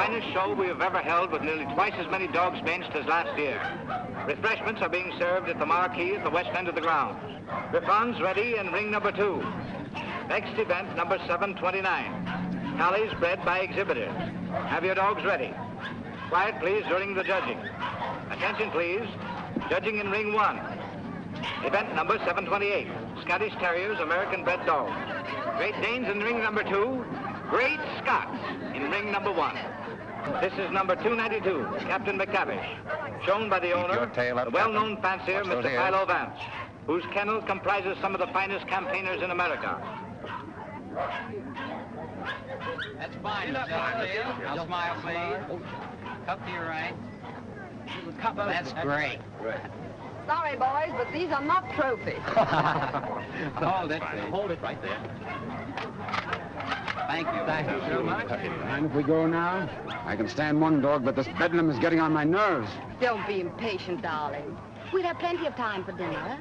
finest show we have ever held with nearly twice as many dogs benched as last year. Refreshments are being served at the marquee at the west end of the grounds. Griffons ready in ring number 2. Next event, number 729. Collies bred by exhibitors. Have your dogs ready. Quiet, please, during the judging. Attention, please. Judging in ring 1. Event number 728. Scottish Terriers, American bred dogs. Great Danes in ring number 2. Great Scots in ring number 1. This is number 292, Captain McTavish, shown by the owner, the well-known fancier, Mr. Philo Vance, whose kennel comprises some of the finest campaigners in America. That's fine, I'll smile, please. Cup to your right. That's great. Sorry, boys, but these are not trophies. Hold it. Hold it right there. Thank you. Thank you so much. Mind if we go now? I can stand one dog, but this bedlam is getting on my nerves. Don't be impatient, darling. We'll have plenty of time for dinner.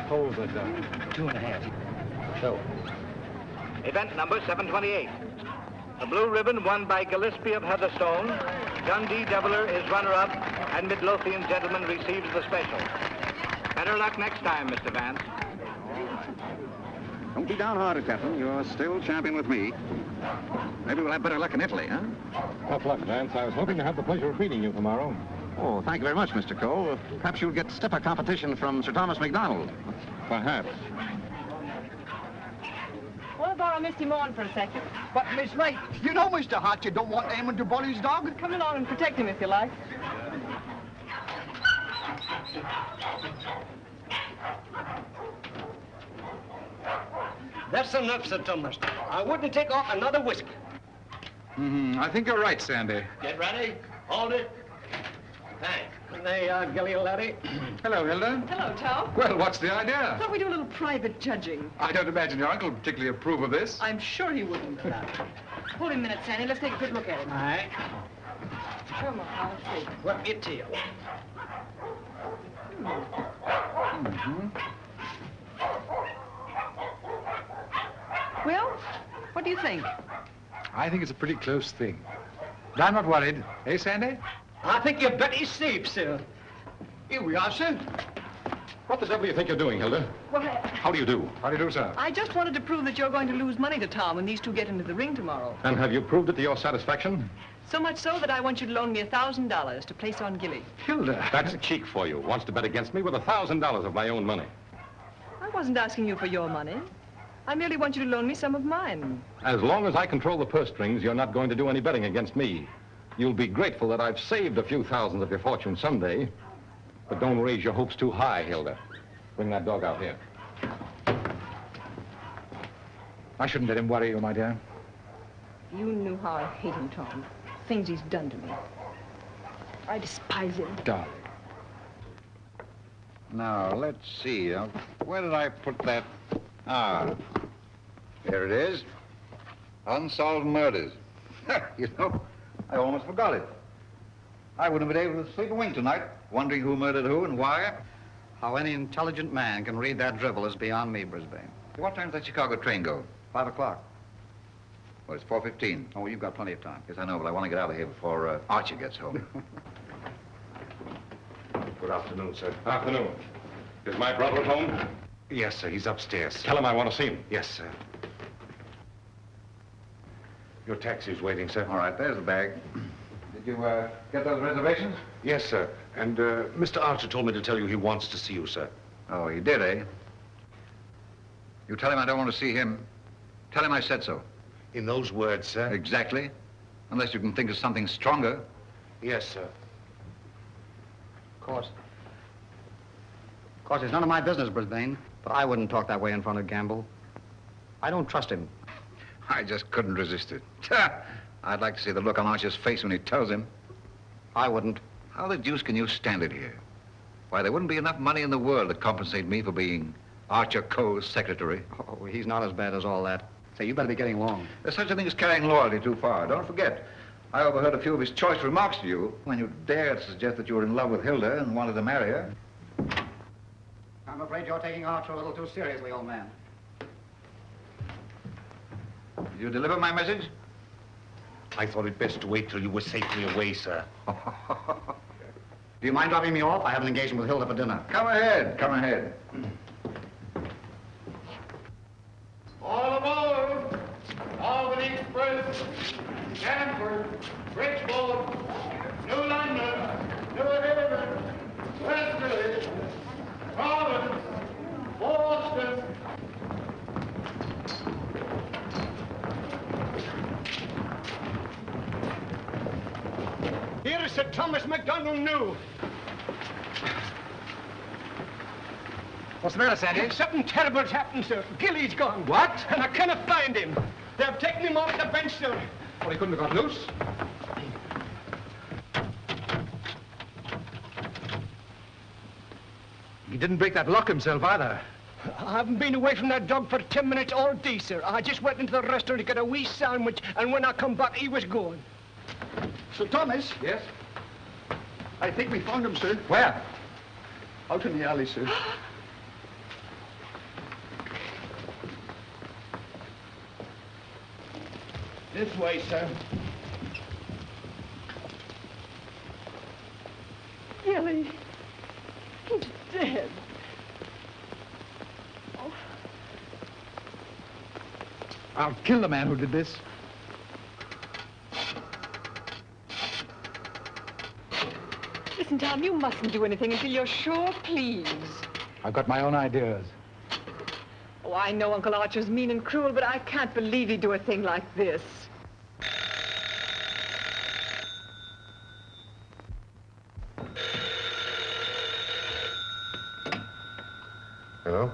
Hold it, 2.5. So. Event number 728. The blue ribbon won by Gillespie of Heatherstone. John D. Deviler is runner-up, and Midlothian gentleman receives the special. Better luck next time, Mr. Vance. Don't be downhearted, Captain. You're still champion with me. Maybe we'll have better luck in Italy, huh? Tough luck, Vance. I was hoping to have the pleasure of meeting you tomorrow. Oh, thank you very much, Mr. Cole. Perhaps you'll get stiffer competition from Sir Thomas MacDonald. Perhaps. Want to borrow Misty Morn for a second? But, Miss Ray, you know, Mr. Hart, you don't want Eamon to bully his dog. Come along and protect him if you like. That's enough, Sir Thomas. I wouldn't take off another whiskey. I think you're right, Sandy. Get ready. Hold it. Thanks. There you are, Gilly, laddie. Hello, Hilda. Hello, Tom. Well, what's the idea? Thought we'd do a little private judging. I don't imagine your uncle would particularly approve of this. I'm sure he wouldn't. Hold him a minute, Sandy. Let's take a good look at him. All right. Come on, let's see. Whip your tail. Well, what do you think? I think it's a pretty close thing. But I'm not worried. Eh, Sandy? I think you bet he's safe, sir. Here we are, sir. What the devil do you think you're doing, Hilda? Well, How do you do? How do you do, sir? I just wanted to prove that you're going to lose money to Tom when these two get into the ring tomorrow. And have you proved it to your satisfaction? So much so that I want you to loan me $1,000 to place on Gilly. Hilda. That's cheek for you. Wants to bet against me with $1,000 of my own money. I wasn't asking you for your money. I merely want you to loan me some of mine. As long as I control the purse strings, you're not going to do any betting against me. You'll be grateful that I've saved a few thousands of your fortune someday. But don't raise your hopes too high, Hilda. Bring that dog out here. I shouldn't let him worry you, my dear. You knew how I hate him, Tom. Things he's done to me. I despise him. Darling. Now, let's see. Where did I put that? Ah, here it is. Unsolved murders. You know, I almost forgot it. I wouldn't have been able to sleep a wink tonight, wondering who murdered who and why. How any intelligent man can read that drivel is beyond me, Brisbane. What time does that Chicago train go? 5 o'clock. Well, it's 4:15. Oh, you've got plenty of time. Yes, I know, but I want to get out of here before Archie gets home. Good afternoon, sir. Afternoon. Is my brother at home? Yes, sir. He's upstairs. Tell him I want to see him. Yes, sir. Your taxi's waiting, sir. All right, there's the bag. Did you get those reservations? Yes, sir. And Mr. Archer told me to tell you he wants to see you, sir. Oh, he did, eh? You tell him I don't want to see him. Tell him I said so. In those words, sir? Exactly. Unless you can think of something stronger. Yes, sir. Of course, it's none of my business, Brisbane. But I wouldn't talk that way in front of Gamble. I don't trust him. I just couldn't resist it. I'd like to see the look on Archer's face when he tells him. I wouldn't. How the deuce can you stand it here? Why, there wouldn't be enough money in the world to compensate me for being Archer Cole's secretary. Oh, he's not as bad as all that. Say, you better be getting along. There's such a thing as carrying loyalty too far. Don't forget, I overheard a few of his choice remarks to you when you dared suggest that you were in love with Hilda and wanted to marry her. I'm afraid you're taking Archer a little too seriously, old man. Did you deliver my message? I thought it best to wait till you were safely away, sir. Do you mind dropping me off? I have an engagement with Hilda for dinner. Come ahead, come ahead. All aboard! Albany Express, Stanford, Bridgeport, New London, New Haven, Westerly, Providence, Boston. Here is Sir Thomas MacDonald New. What's the matter, Sandy? Something terrible's happened, sir. Gilly's gone. What? And I cannot find him. They've taken him off the bench, sir. Well, he couldn't have got loose. He didn't break that lock himself, either. I haven't been away from that dog for 10 minutes all day, sir. I just went into the restaurant to get a wee sandwich, and when I come back, he was gone. Sir Thomas? Yes? I think we found him, sir. Where? Out in the alley, sir. This way, sir. Gilly, he's dead. Oh. I'll kill the man who did this. Listen, Tom, you mustn't do anything until you're sure, please. I've got my own ideas. Oh, I know Uncle Archer's mean and cruel, but I can't believe he'd do a thing like this. Hello?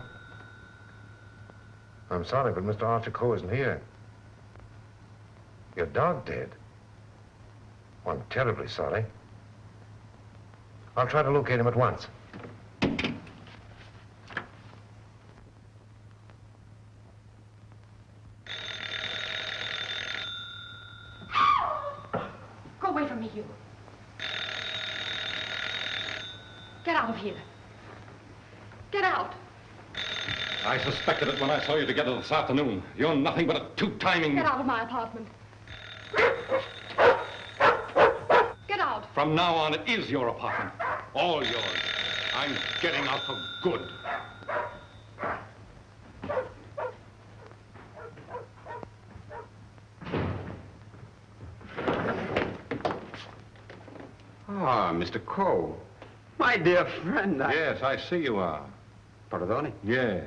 I'm sorry, but Mr. Archer Coe isn't here. Your dog dead? Well, I'm terribly sorry. I'll try to locate him at once. Go away from me, you. Get out of here. Get out. I suspected it when I saw you together this afternoon. You're nothing but a two-timing... Get out of my apartment. Get out. From now on, it is your apartment. All yours. I'm getting out for good. Ah, Mr. Coe. My dear friend, Yes, I see you are. Pardon? Yes.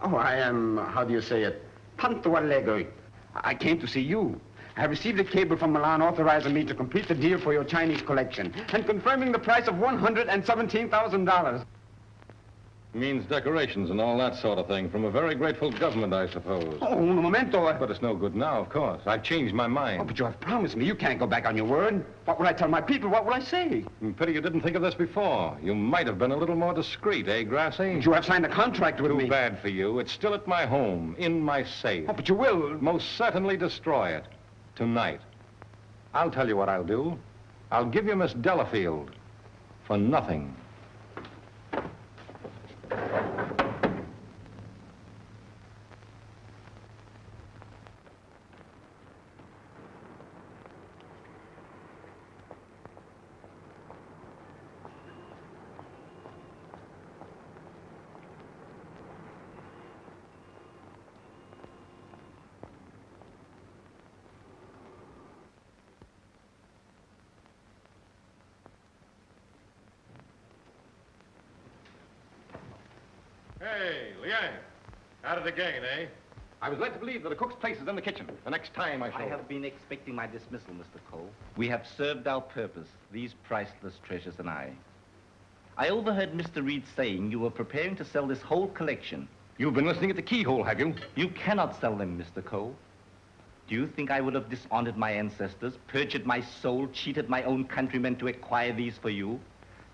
Oh, I am, how do you say it, tanto allegro. I came to see you. I have received a cable from Milan authorizing me to complete the deal for your Chinese collection and confirming the price of $117,000. Means decorations and all that sort of thing from a very grateful government, I suppose. Oh, un momento. But it's no good now, of course. I've changed my mind. Oh, but you have promised me. You can't go back on your word. What will I tell my people? What will I say? Pity you didn't think of this before. You might have been a little more discreet, eh, Grassy? But you have signed a contract with me. Too bad for you. It's still at my home, in my safe. Oh, but you will. Most certainly destroy it. Tonight. I'll tell you what I'll do. I'll give you Miss Delafield for nothing. Hey, Liang. At it again, eh? I was led to believe that the cook's place is in the kitchen. The next time I shall... I have been expecting my dismissal, Mr. Cole. We have served our purpose, these priceless treasures and I. I overheard Mr. Reed saying you were preparing to sell this whole collection. You've been listening at the keyhole, have you? You cannot sell them, Mr. Cole. Do you think I would have dishonored my ancestors, perjured my soul, cheated my own countrymen to acquire these for you?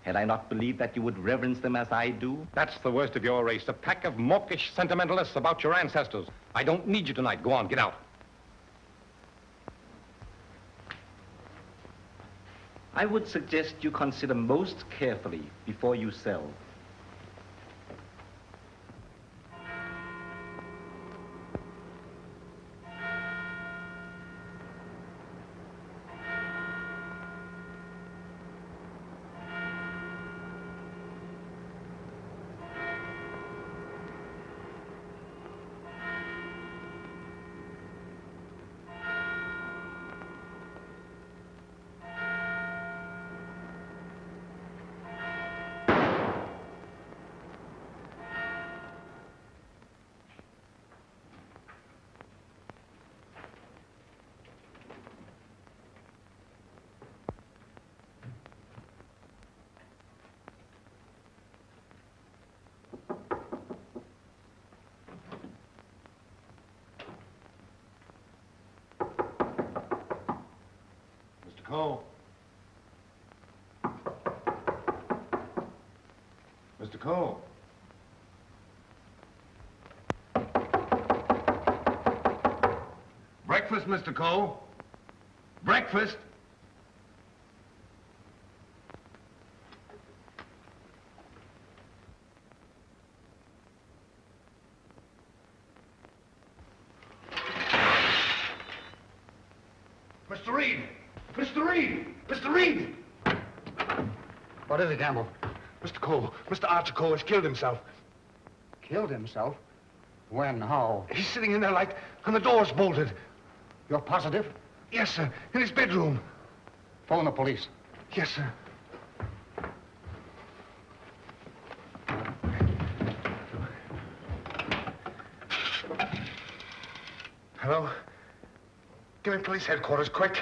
Had I not believed that you would reverence them as I do? That's the worst of your race, a pack of mawkish sentimentalists about your ancestors. I don't need you tonight. Go on, get out. I would suggest you consider most carefully before you sell. Cole. Mr. Cole. Breakfast, Mr. Cole. Breakfast. Mr. Reed! Mr. Reed! Mr. Reed! What is it, Gamble? Mr. Cole, Mr. Archer Cole has killed himself. Killed himself? When? How? He's sitting in there like, and the door's bolted. You're positive? Yes, sir. In his bedroom. Phone the police. Yes, sir. Hello? Give me police headquarters, quick.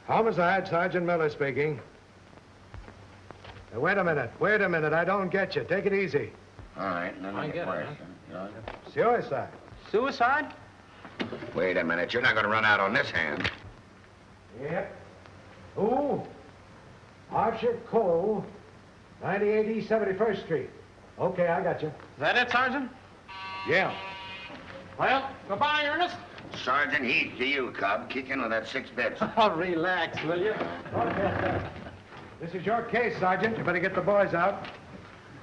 Homicide, Sergeant Miller speaking. Now, wait a minute, I don't get you. Take it easy. All right, let me get worse. Suicide. Suicide? Wait a minute, you're not going to run out on this hand. Yep. Who? Archer Cole, 98 East 71st Street. Okay, I got you. Is that it, Sergeant? Yeah. Well, goodbye, Ernest. Sergeant, heed to you, Cub. Kick in with that 6 bits. Oh, relax, will you? This is your case, Sergeant. You better get the boys out.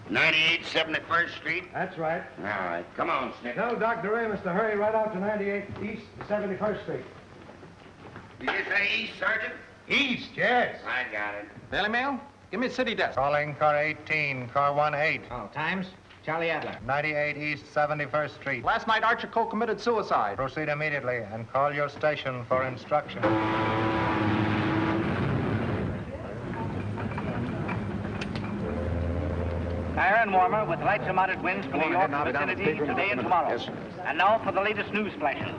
98 71st Street? That's right. All right, come on, Snick. Tell Dr. Amos to hurry right out to 98 East 71st Street. Did you say east, Sergeant? East, yes. I got it. Daily Mail? Give me a city desk. Calling car 18, car 18. Oh, times? Charlie Adler. 98 East 71st Street. Last night, Archer Cole committed suicide. Proceed immediately and call your station for instruction. Iron warmer with lights and moderate winds for New York vicinity today and tomorrow. Yes, sir. And now for the latest news flashes.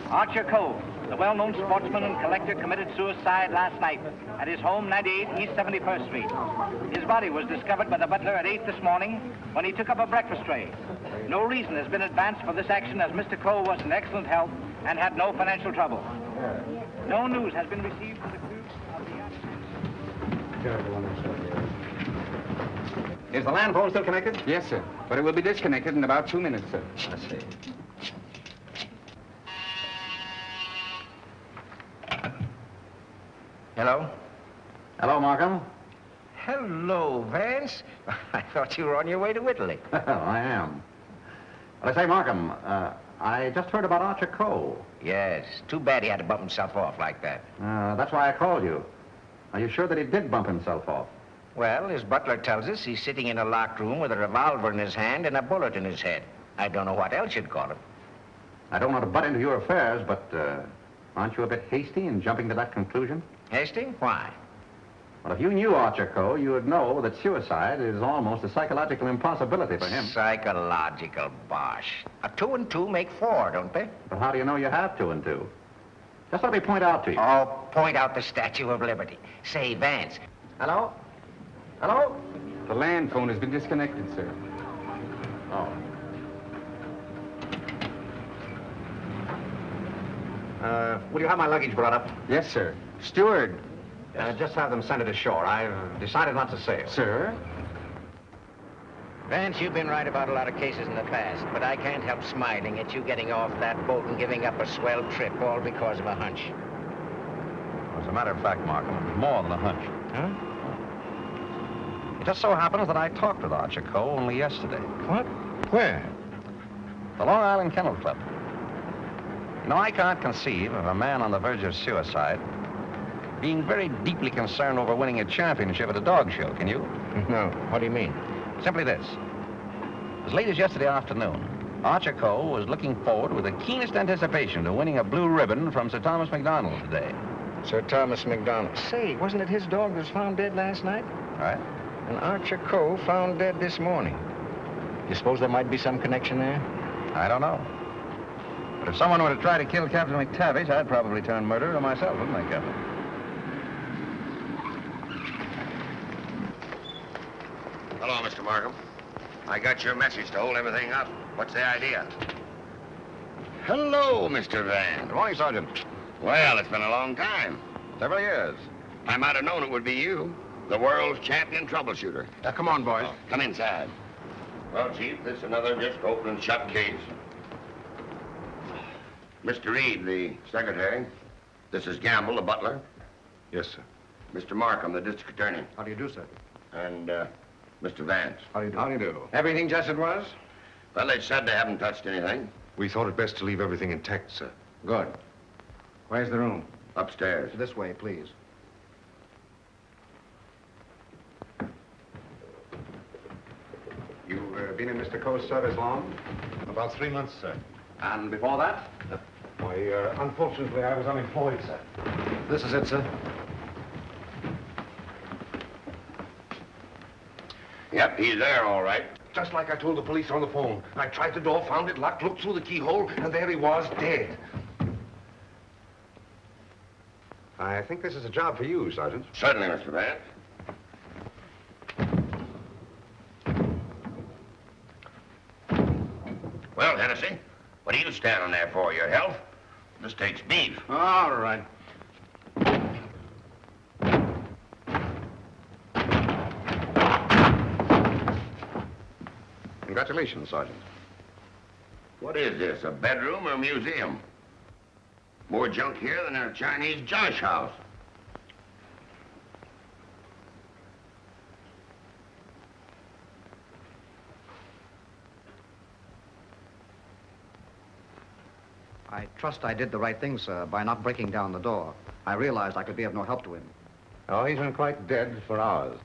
Archer Cole, the well-known sportsman and collector, committed suicide last night at his home, 98 East 71st Street. His body was discovered by the butler at 8 this morning when he took up a breakfast tray. No reason has been advanced for this action as Mr. Cole was in excellent health and had no financial trouble. No news has been received for the crew of the... Is the land phone still connected? Yes, sir. But it will be disconnected in about 2 minutes, sir. I see. Hello? Hello, Markham. Hello, Vance. I thought you were on your way to Italy. Well, I am. Well, I say, Markham, I just heard about Archer Cole. Yes. Too bad he had to bump himself off like that. That's why I called you. Are you sure that he did bump himself off? Well, his butler tells us he's sitting in a locked room with a revolver in his hand and a bullet in his head. I don't know what else you'd call him. I don't want to butt into your affairs, but aren't you a bit hasty in jumping to that conclusion? Hasty? Why? Well, if you knew Archer Cole, you would know that suicide is almost a psychological impossibility for him. Psychological bosh. 2 and 2 make 4, don't they? But how do you know you have 2 and 2? Just let me point out to you. Oh, point out the Statue of Liberty. Say, Vance. Hello? Hello? The land phone has been disconnected, sir. Oh. Will you have my luggage brought up? Yes, sir. Steward, Just have them send it ashore. I've decided not to sail. Sir? Vance, you've been right about a lot of cases in the past, but I can't help smiling at you getting off that boat and giving up a swell trip all because of a hunch. As a matter of fact, Markham, it was more than a hunch. Huh? It just so happens that I talked with Archer Coe only yesterday. What? Where? The Long Island Kennel Club. You know, I can't conceive of a man on the verge of suicide being very deeply concerned over winning a championship at a dog show, can you? No. What do you mean? Simply this. As late as yesterday afternoon, Archer Coe was looking forward with the keenest anticipation to winning a blue ribbon from Sir Thomas MacDonald today. Sir Thomas MacDonald. Say, wasn't it his dog that was found dead last night? Right. And Archer Coe found dead this morning. You suppose there might be some connection there? I don't know. But if someone were to try to kill Captain McTavish, I'd probably turn murderer myself, wouldn't I, Captain? Hello, Mr. Markham. I got your message to hold everything up. What's the idea? Hello, Mr. Vance. Good morning, Sergeant. Well, it's been a long time. Several years. I might have known it would be you, the world's champion troubleshooter. Come on, boys. Come inside. Well, Chief, this is another just open and shut case. Mr. Reed, the secretary. This is Gamble, the butler. Yes, sir. Mr. Markham, the district attorney. How do you do, sir? And, Mr. Vance. How do you do? How do you do? Everything just as it was? Well, they said they haven't touched anything. We thought it best to leave everything intact, sir. Good. Where's the room? Upstairs. This way, please. You've been in Mr. Coe's service long? About 3 months, sir. And before that? Why, unfortunately, I was unemployed, sir. This is it, sir. Yep, he's there, all right. Just like I told the police on the phone. I tried the door, found it locked, looked through the keyhole, and there he was, dead. I think this is a job for you, Sergeant. Certainly, Mr. Vance. Well, Hennessy, what are you standing there for? Your health? This takes beef. All right. Congratulations, Sergeant. What is this, a bedroom or a museum? More junk here than in a Chinese josh house. I trust I did the right thing, sir, by not breaking down the door. I realized I could be of no help to him. Oh, he's been quite dead for hours.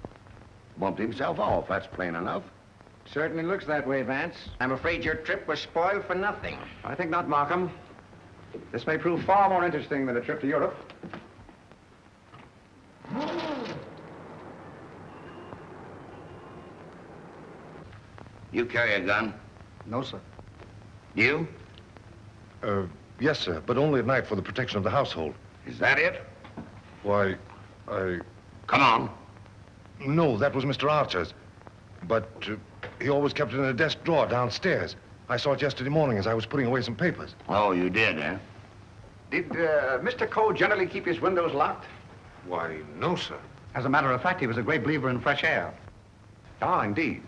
Bumped himself off, that's plain enough. Certainly looks that way, Vance. I'm afraid your trip was spoiled for nothing. I think not, Markham. This may prove far more interesting than a trip to Europe. You carry a gun? No, sir. You? Yes, sir, but only at night for the protection of the household. Is that it? Why, Come on. No, that was Mr. Archer's. But he always kept it in a desk drawer downstairs. I saw it yesterday morning as I was putting away some papers. Oh, you did, eh? Did Mr. Coe generally keep his windows locked? Why, no, sir. As a matter of fact, he was a great believer in fresh air. Ah, indeed.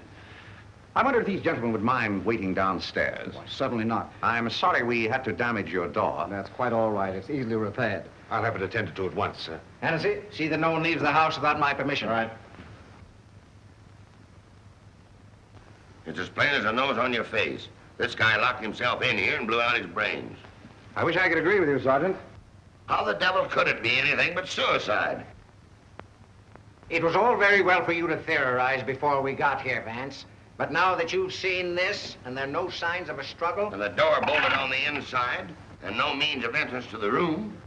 I wonder if these gentlemen would mind waiting downstairs. Why, certainly not. I'm sorry we had to damage your door. That's quite all right. It's easily repaired. I'll have it attended to at once, sir. Hennessy, see that no one leaves the house without my permission. All right. It's as plain as a nose on your face. This guy locked himself in here and blew out his brains. I wish I could agree with you, Sergeant. How the devil could it be anything but suicide? It was all very well for you to theorize before we got here, Vance. But now that you've seen this, and there are no signs of a struggle... And the door bolted on the inside, and no means of entrance to the room.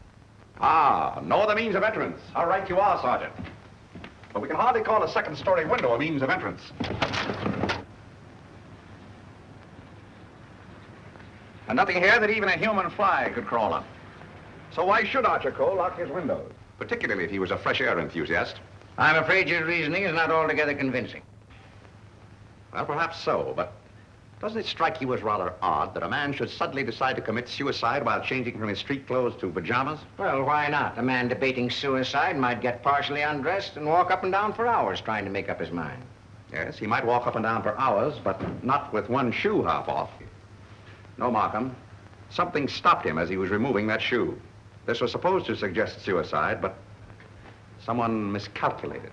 Ah, no other means of entrance. How right you are, Sergeant. But we can hardly call a second-story window a means of entrance. And nothing here that even a human fly could crawl on. So why should Archer Coe lock his windows? Particularly if he was a fresh air enthusiast. I'm afraid your reasoning is not altogether convincing. Well, perhaps so, but Doesn't it strike you as rather odd that a man should suddenly decide to commit suicide while changing from his street clothes to pajamas? Well, why not? A man debating suicide might get partially undressed and walk up and down for hours trying to make up his mind. Yes, he might walk up and down for hours, but not with one shoe half off. No, Markham. Something stopped him as he was removing that shoe. This was supposed to suggest suicide, but someone miscalculated.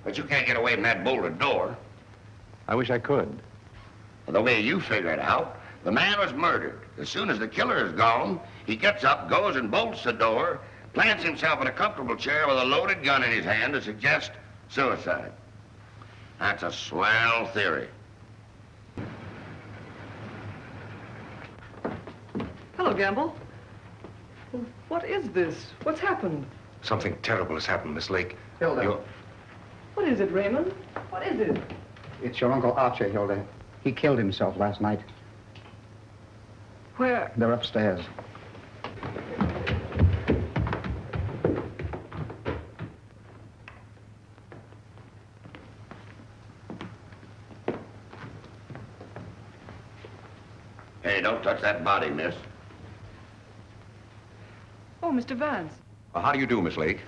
But you can't get away from that bolted door. I wish I could. The way you figure it out, the man was murdered. As soon as the killer is gone, he gets up, goes and bolts the door, plants himself in a comfortable chair with a loaded gun in his hand to suggest suicide. That's a swell theory. Hello, Gamble. What is this? What's happened? Something terrible has happened, Miss Lake. Hilda. What is it, Raymond? What is it? It's your Uncle Archer, Hilda. He killed himself last night. Where? They're upstairs. Hey, don't touch that body, miss. Oh, Mr. Vance. Well, how do you do, Miss Lake?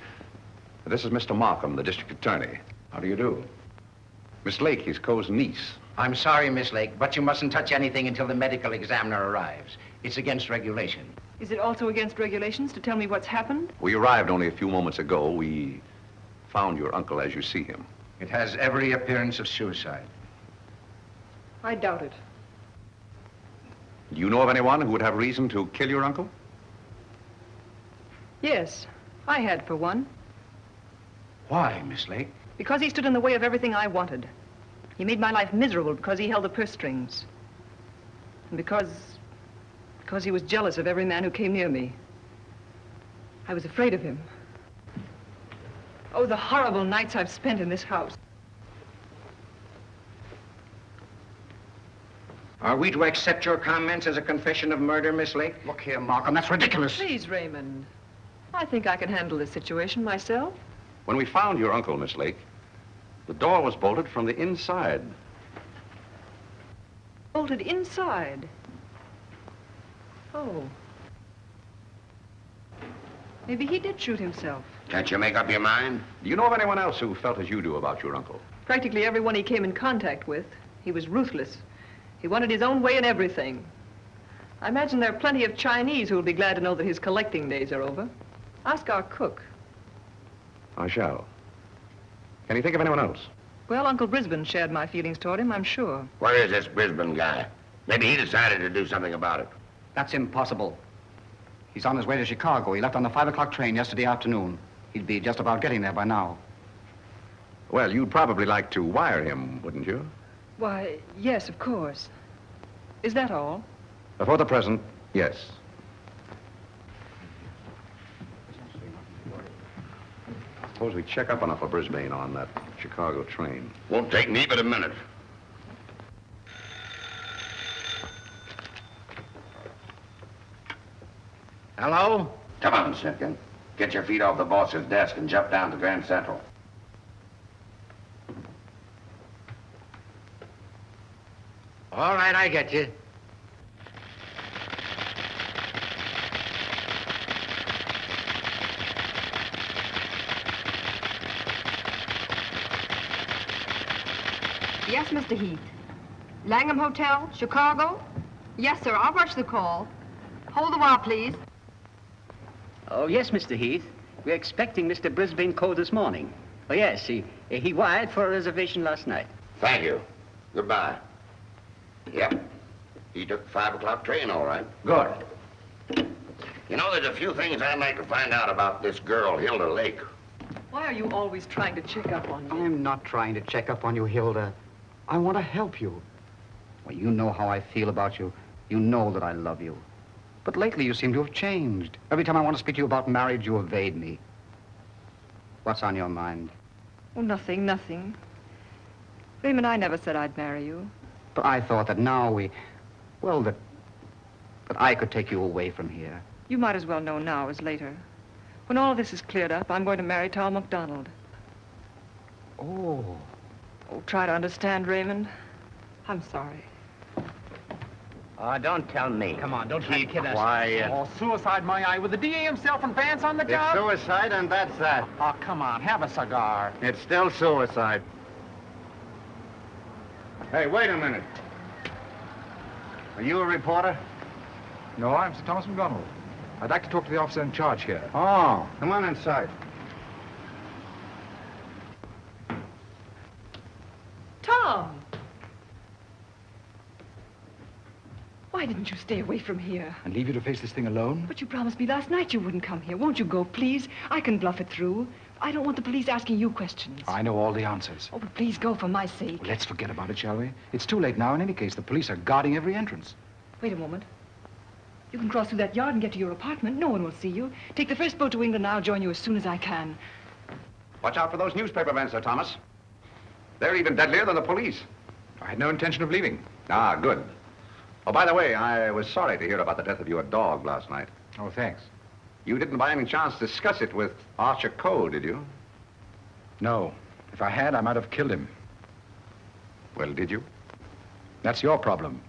This is Mr. Markham, the district attorney. How do you do? Miss Lake, he's Coe's niece. I'm sorry, Miss Lake, but you mustn't touch anything until the medical examiner arrives. It's against regulation. Is it also against regulations to tell me what's happened? We arrived only a few moments ago. We found your uncle as you see him. It has every appearance of suicide. I doubt it. Do you know of anyone who would have reason to kill your uncle? Yes, I had for one. Why, Miss Lake? Because he stood in the way of everything I wanted. He made my life miserable because he held the purse strings. And because he was jealous of every man who came near me. I was afraid of him. Oh, the horrible nights I've spent in this house. Are we to accept your comments as a confession of murder, Miss Lake? Look here, Markham, that's ridiculous. Please, Raymond. I think I can handle this situation myself. When we found your uncle, Miss Lake, the door was bolted from the inside. Bolted inside? Oh. Maybe he did shoot himself. Can't you make up your mind? Do you know of anyone else who felt as you do about your uncle? Practically everyone he came in contact with. He was ruthless. He wanted his own way in everything. I imagine there are plenty of Chinese who will be glad to know that his collecting days are over. Ask our cook. I shall. Can you think of anyone else? Well, Uncle Brisbane shared my feelings toward him, I'm sure. Where is this Brisbane guy? Maybe he decided to do something about it. That's impossible. He's on his way to Chicago. He left on the 5 o'clock train yesterday afternoon. He'd be just about getting there by now. Well, you'd probably like to wire him, wouldn't you? Why, yes, of course. Is that all? For the present, yes. Suppose we check up on Uncle Brisbane on that Chicago train. Won't take me but a minute. Hello? Come on, Simpkin. Get your feet off the boss's desk and jump down to Grand Central. All right, I get you. Yes, Mr. Heath. Langham Hotel, Chicago? Yes, sir. I'll rush the call. Hold the while, please. Oh, yes, Mr. Heath. We're expecting Mr. Brisbane Cole this morning. Oh, yes, he wired for a reservation last night. Thank you. Goodbye. Yep. He took the 5 o'clock train, all right. Good. You know, there's a few things I'd like to find out about this girl, Hilda Lake. Why are you always trying to check up on me? I'm not trying to check up on you, Hilda. I want to help you. Well, you know how I feel about you. You know that I love you. But lately you seem to have changed. Every time I want to speak to you about marriage, you evade me. What's on your mind? Oh, nothing, nothing. Raymond, I never said I'd marry you. But I thought that now that I could take you away from here. You might as well know now as later. When all this is cleared up, I'm going to marry Tom McDonald. Oh. Oh, try to understand, Raymond. I'm sorry. Oh, don't tell me. Come on, don't try to kid us. quiet. Oh, suicide, my eye, with the DA himself and Vance on the job? It's suicide, and that's that. Oh, come on, have a cigar. It's still suicide. Hey, wait a minute. Are you a reporter? No, I'm Sir Thomas McDonald. I'd like to talk to the officer in charge here. Oh, come on inside. Tom! Why didn't you stay away from here? And leave you to face this thing alone? But you promised me last night you wouldn't come here. Won't you go, please? I can bluff it through. I don't want the police asking you questions. I know all the answers. Oh, but please go for my sake. Well, let's forget about it, shall we? It's too late now in any case. The police are guarding every entrance. Wait a moment. You can cross through that yard and get to your apartment. No one will see you. Take the first boat to England and I'll join you as soon as I can. Watch out for those newspaper men, Sir Thomas. They're even deadlier than the police. I had no intention of leaving. Ah, good. Oh, by the way, I was sorry to hear about the death of your dog last night. Oh, thanks. You didn't by any chance discuss it with Archer Cole, did you? No. If I had, I might have killed him. Well, did you? That's your problem.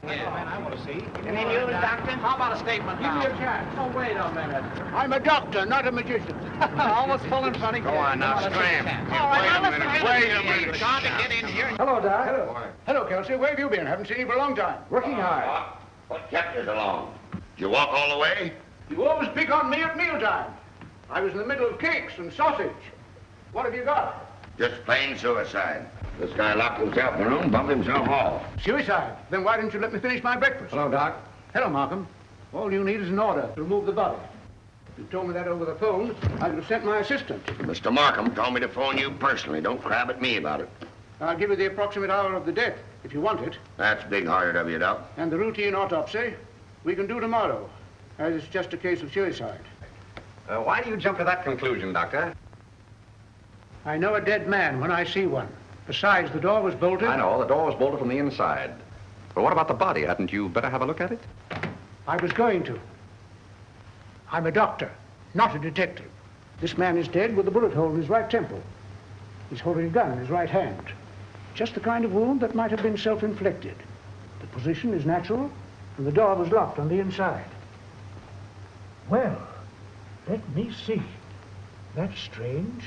Yeah, man, I want to see. Any news, Doctor? How about a statement Give now? me a chance. Oh, wait a minute. I'm a doctor, not a magician. Almost full and funny. Go on now, scram. All right, now let's Wait a minute. Got to get in here. Hello, Doc. Hello. Hello, Kelsey. Where have you been? Haven't seen you for a long time. Working hard. What kept you so long? Did you walk all the way? You always pick on me at mealtime. I was in the middle of cakes and sausage. What have you got? Just plain suicide. This guy locked himself in the room, bumped himself off. Suicide. Then why didn't you let me finish my breakfast? Hello, Doc. Hello, Markham. All you need is an order to remove the body. If you told me that over the phone, I could have sent my assistant. Mr. Markham told me to phone you personally. Don't crab at me about it. I'll give you the approximate hour of the death, if you want it. That's big-hearted of you, Doc. And the routine autopsy, we can do tomorrow, as it's just a case of suicide. Why do you jump to that conclusion, Doctor? I know a dead man when I see one. Besides, the door was bolted. I know, the door was bolted from the inside. But what about the body? Hadn't you better have a look at it? I was going to. I'm a doctor, not a detective. This man is dead with a bullet hole in his right temple. He's holding a gun in his right hand. Just the kind of wound that might have been self-inflicted. The position is natural, and the door was locked on the inside. Well, let me see. That's strange.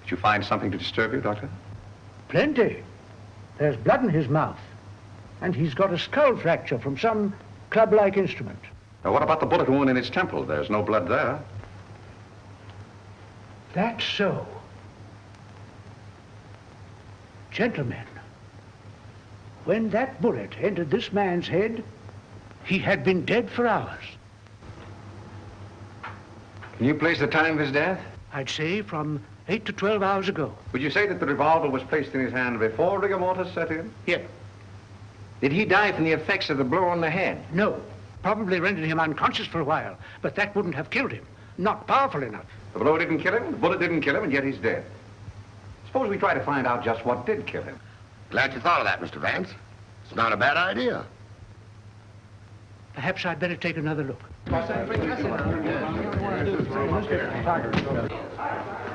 Did you find something to disturb you, Doctor? Plenty. There's blood in his mouth, and he's got a skull fracture from some club-like instrument. Now, what about the bullet wound in his temple? There's no blood there. That's so. Gentlemen, when that bullet entered this man's head, he had been dead for hours. Can you place the time of his death? I'd say from 8 to 12 hours ago. Would you say that the revolver was placed in his hand before rigor mortis set in? Yes. Did he die from the effects of the blow on the head? No. Probably rendered him unconscious for a while, but that wouldn't have killed him. Not powerful enough. The blow didn't kill him, the bullet didn't kill him, and yet he's dead. Suppose we try to find out just what did kill him. Glad you thought of that, Mr. Vance. It's not a bad idea. Perhaps I'd better take another look. All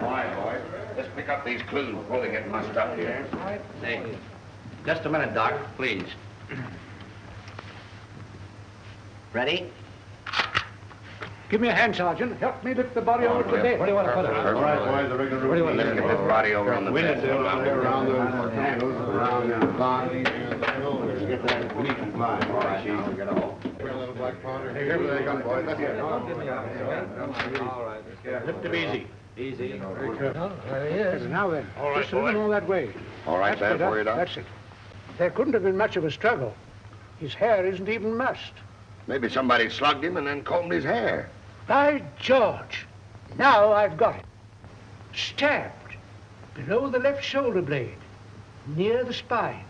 right, boys. Let's pick up these clues before they get mussed up here. Hey, just a minute, Doc, please. Ready? Give me a hand, Sergeant. Help me lift the body over to the bed. Where do you want to put it? All right, boys, the rigor mortis. Let's get this body over on the bed. Around the handles, around the line. Get that bleaching line. All right, Chief. Get all. Hey, everything come, boys. Let's get it. All right. Lift him easy. Easy. There he is. Now then, All right, just a little boy. more that way. All right, That's bad for you, Doc? That's it. There couldn't have been much of a struggle. His hair isn't even mussed. Maybe somebody slugged him and then combed his hair. By George! Now I've got it. Stabbed below the left shoulder blade, near the spine.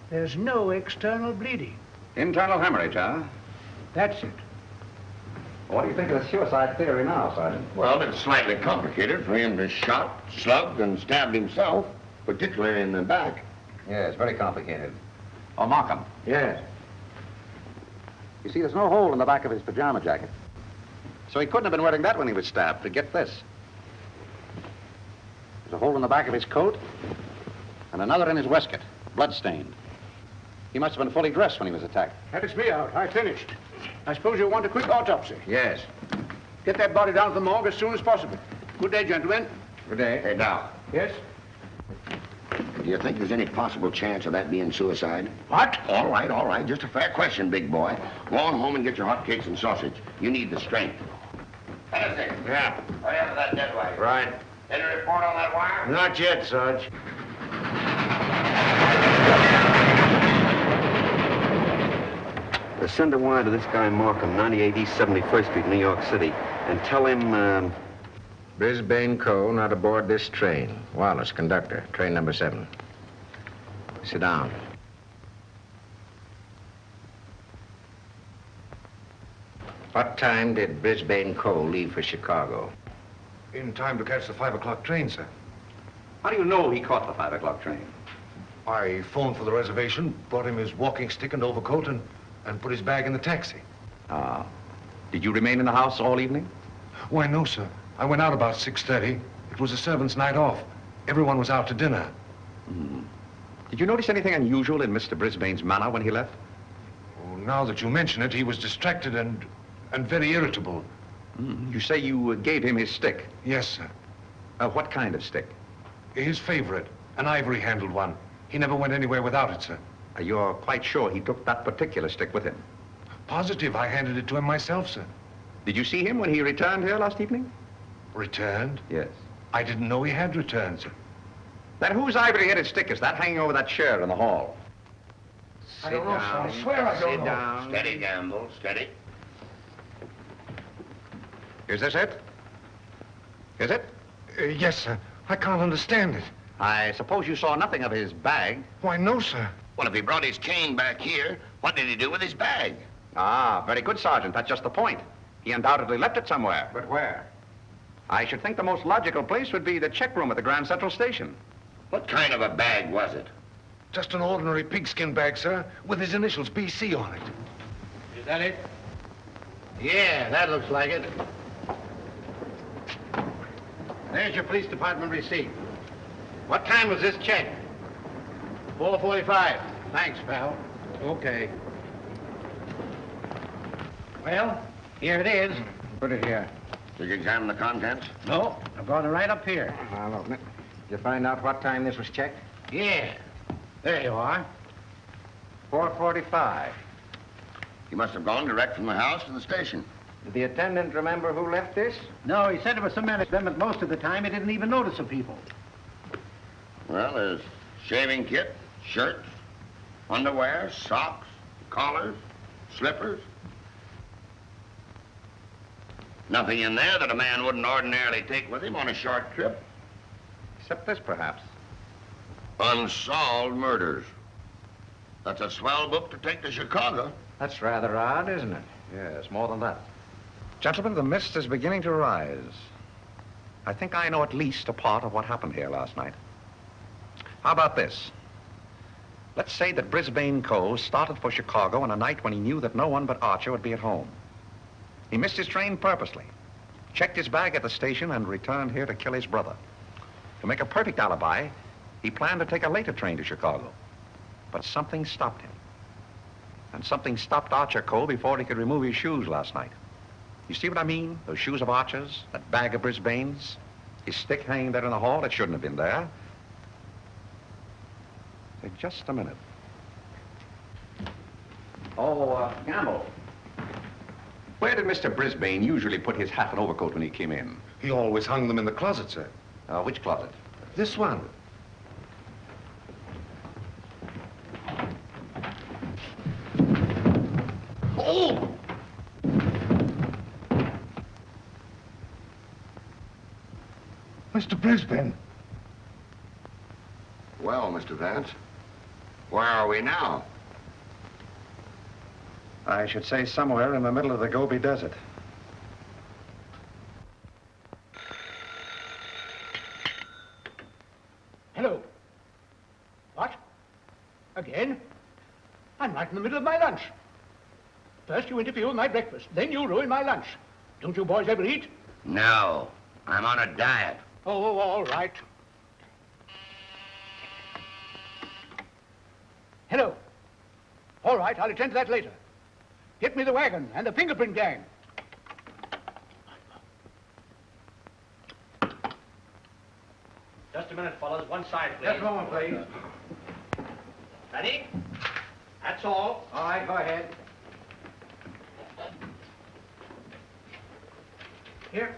There's no external bleeding. Internal hemorrhage, huh? That's it. What do you think of the suicide theory now, Sergeant? Well, it's slightly complicated for him to shot, slugged, and stabbed himself, particularly in the back. Yeah, it's very complicated. Oh, Markham. Yes. You see, there's no hole in the back of his pajama jacket. So he couldn't have been wearing that when he was stabbed. But get this. There's a hole in the back of his coat and another in his waistcoat. bloodstained. He must have been fully dressed when he was attacked. That is me out. I finished. I suppose you'll want a quick autopsy. Yes. Get that body down to the morgue as soon as possible. Good day, gentlemen. Good day. Hey, now, Yes? do you think there's any possible chance of that being suicide? What? All right. Just a fair question, big boy. Go on home and get your hotcakes and sausage. You need the strength. Hennessy. Yeah. Hurry up with that dead weight. Right. Any report on that wire? Not yet, Sarge. Send a wire to this guy Markham, 98 East 71st Street, New York City, and tell him, Brisbane Co. not aboard this train. Wallace, conductor, train number 7. Sit down. What time did Brisbane Co. leave for Chicago? In time to catch the 5 o'clock train, sir. How do you know he caught the 5 o'clock train? I phoned for the reservation, brought him his walking stick and overcoat, and put his bag in the taxi. Ah. Did you remain in the house all evening? Why, no, sir. I went out about 6:30. It was a servant's night off. Everyone was out to dinner. Did you notice anything unusual in Mr. Brisbane's manner when he left? Oh, now that you mention it, he was distracted and very irritable. You say you gave him his stick? Yes, sir. What kind of stick? His favorite, an ivory-handled one. He never went anywhere without it, sir. You're quite sure he took that particular stick with him? Positive. I handed it to him myself, sir. Did you see him when he returned here last evening? Returned? Yes. I didn't know he had returned, sir. Then whose ivory-headed stick is that hanging over that chair in the hall? I don't know, sir. I swear I don't know. Sit down. Steady, Gamble, steady. Is this it? Is it? Yes, sir. I can't understand it. I suppose you saw nothing of his bag? Why, no, sir. Well, if he brought his cane back here, what did he do with his bag? Ah, very good, Sergeant. That's just the point. He undoubtedly left it somewhere. But where? I should think the most logical place would be the check room at the Grand Central Station. What kind of a bag was it? Just an ordinary pigskin bag, sir, with his initials BC on it. Is that it? Yeah, that looks like it. There's your police department receipt. What time was this check? 4:45. Thanks, pal. Okay. Well, here it is. Put it here. Did you examine the contents? No, I brought it right up here. I'll open it. Did you find out what time this was checked? Yeah. There you are. 4:45. He must have gone direct from the house to the station. Did the attendant remember who left this? No, he said there was some men at them, but most of the time he didn't even notice the people. Well, there's shaving kit, shirts, underwear, socks, collars, slippers. Nothing in there that a man wouldn't ordinarily take with him on a short trip. Except this, perhaps. Unsolved Murders. That's a swell book to take to Chicago. That's rather odd, isn't it? Yes, more than that. Gentlemen, the mist is beginning to rise. I think I know at least a part of what happened here last night. How about this? Let's say that Brisbane Co. started for Chicago on a night when he knew that no one but Archer would be at home. He missed his train purposely, checked his bag at the station, and returned here to kill his brother. To make a perfect alibi, he planned to take a later train to Chicago. But something stopped him. And something stopped Archer Co. before he could remove his shoes last night. You see what I mean? Those shoes of Archer's, that bag of Brisbane's, his stick hanging there in the hall, it shouldn't have been there. Say, just a minute. Oh, Gamble. Where did Mr. Brisbane usually put his hat and overcoat when he came in? He always hung them in the closet, sir. Which closet? This one. Oh! Mr. Brisbane. Well, Mr. Vance, where are we now? I should say somewhere in the middle of the Gobi Desert. Hello. What? Again? I'm right in the middle of my lunch. First you interfere with my breakfast, then you ruin my lunch. Don't you boys ever eat? No, I'm on a diet. Oh, all right. Hello. All right, I'll attend to that later. Get me the wagon and the fingerprint gang. Just a minute, fellas. One side, please. Just a moment, please. Ready? That's all. All right, go ahead. Here.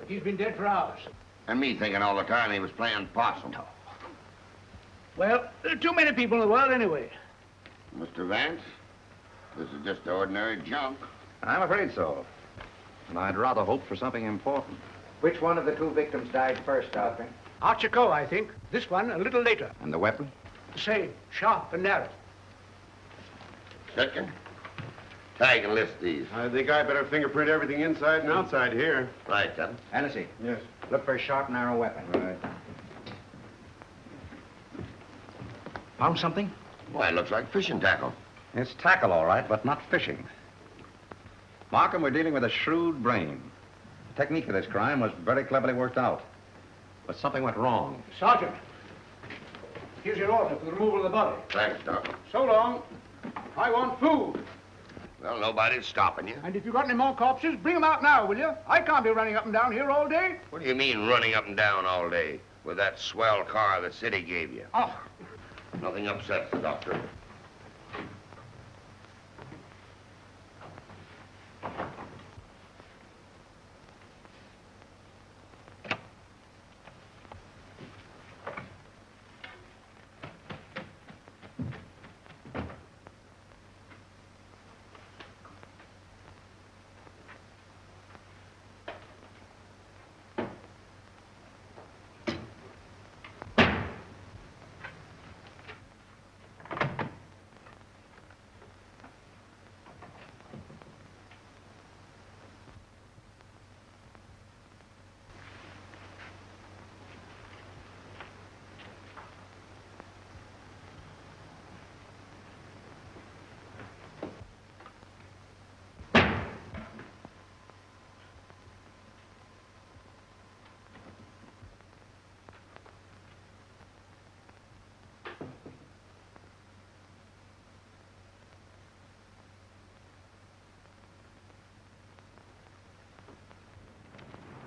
He's been dead for hours. And me thinking all the time he was playing possum. Well, there are too many people in the world anyway. Mr. Vance, this is just ordinary junk. I'm afraid so. And I'd rather hope for something important. Which one of the two victims died first, Alfred? Archer Coe, I think. This one a little later. And the weapon? The same, sharp and narrow. Second, tag and list these. I think I better fingerprint everything inside and outside here. Right, Captain. Hennessy. Yes. Look for a sharp, narrow weapon. Right. Found something? Why, it looks like fishing tackle. It's tackle, all right, but not fishing. Markham, we're dealing with a shrewd brain. The technique of this crime was very cleverly worked out. But something went wrong. Sergeant, here's your order for the removal of the body. Thanks, Doc. So long. I want food. Well, nobody's stopping you. And if you've got any more corpses, bring them out now, will you? I can't be running up and down here all day. What do you mean running up and down all day with that swell car the city gave you? Oh. Nothing upsets the doctor.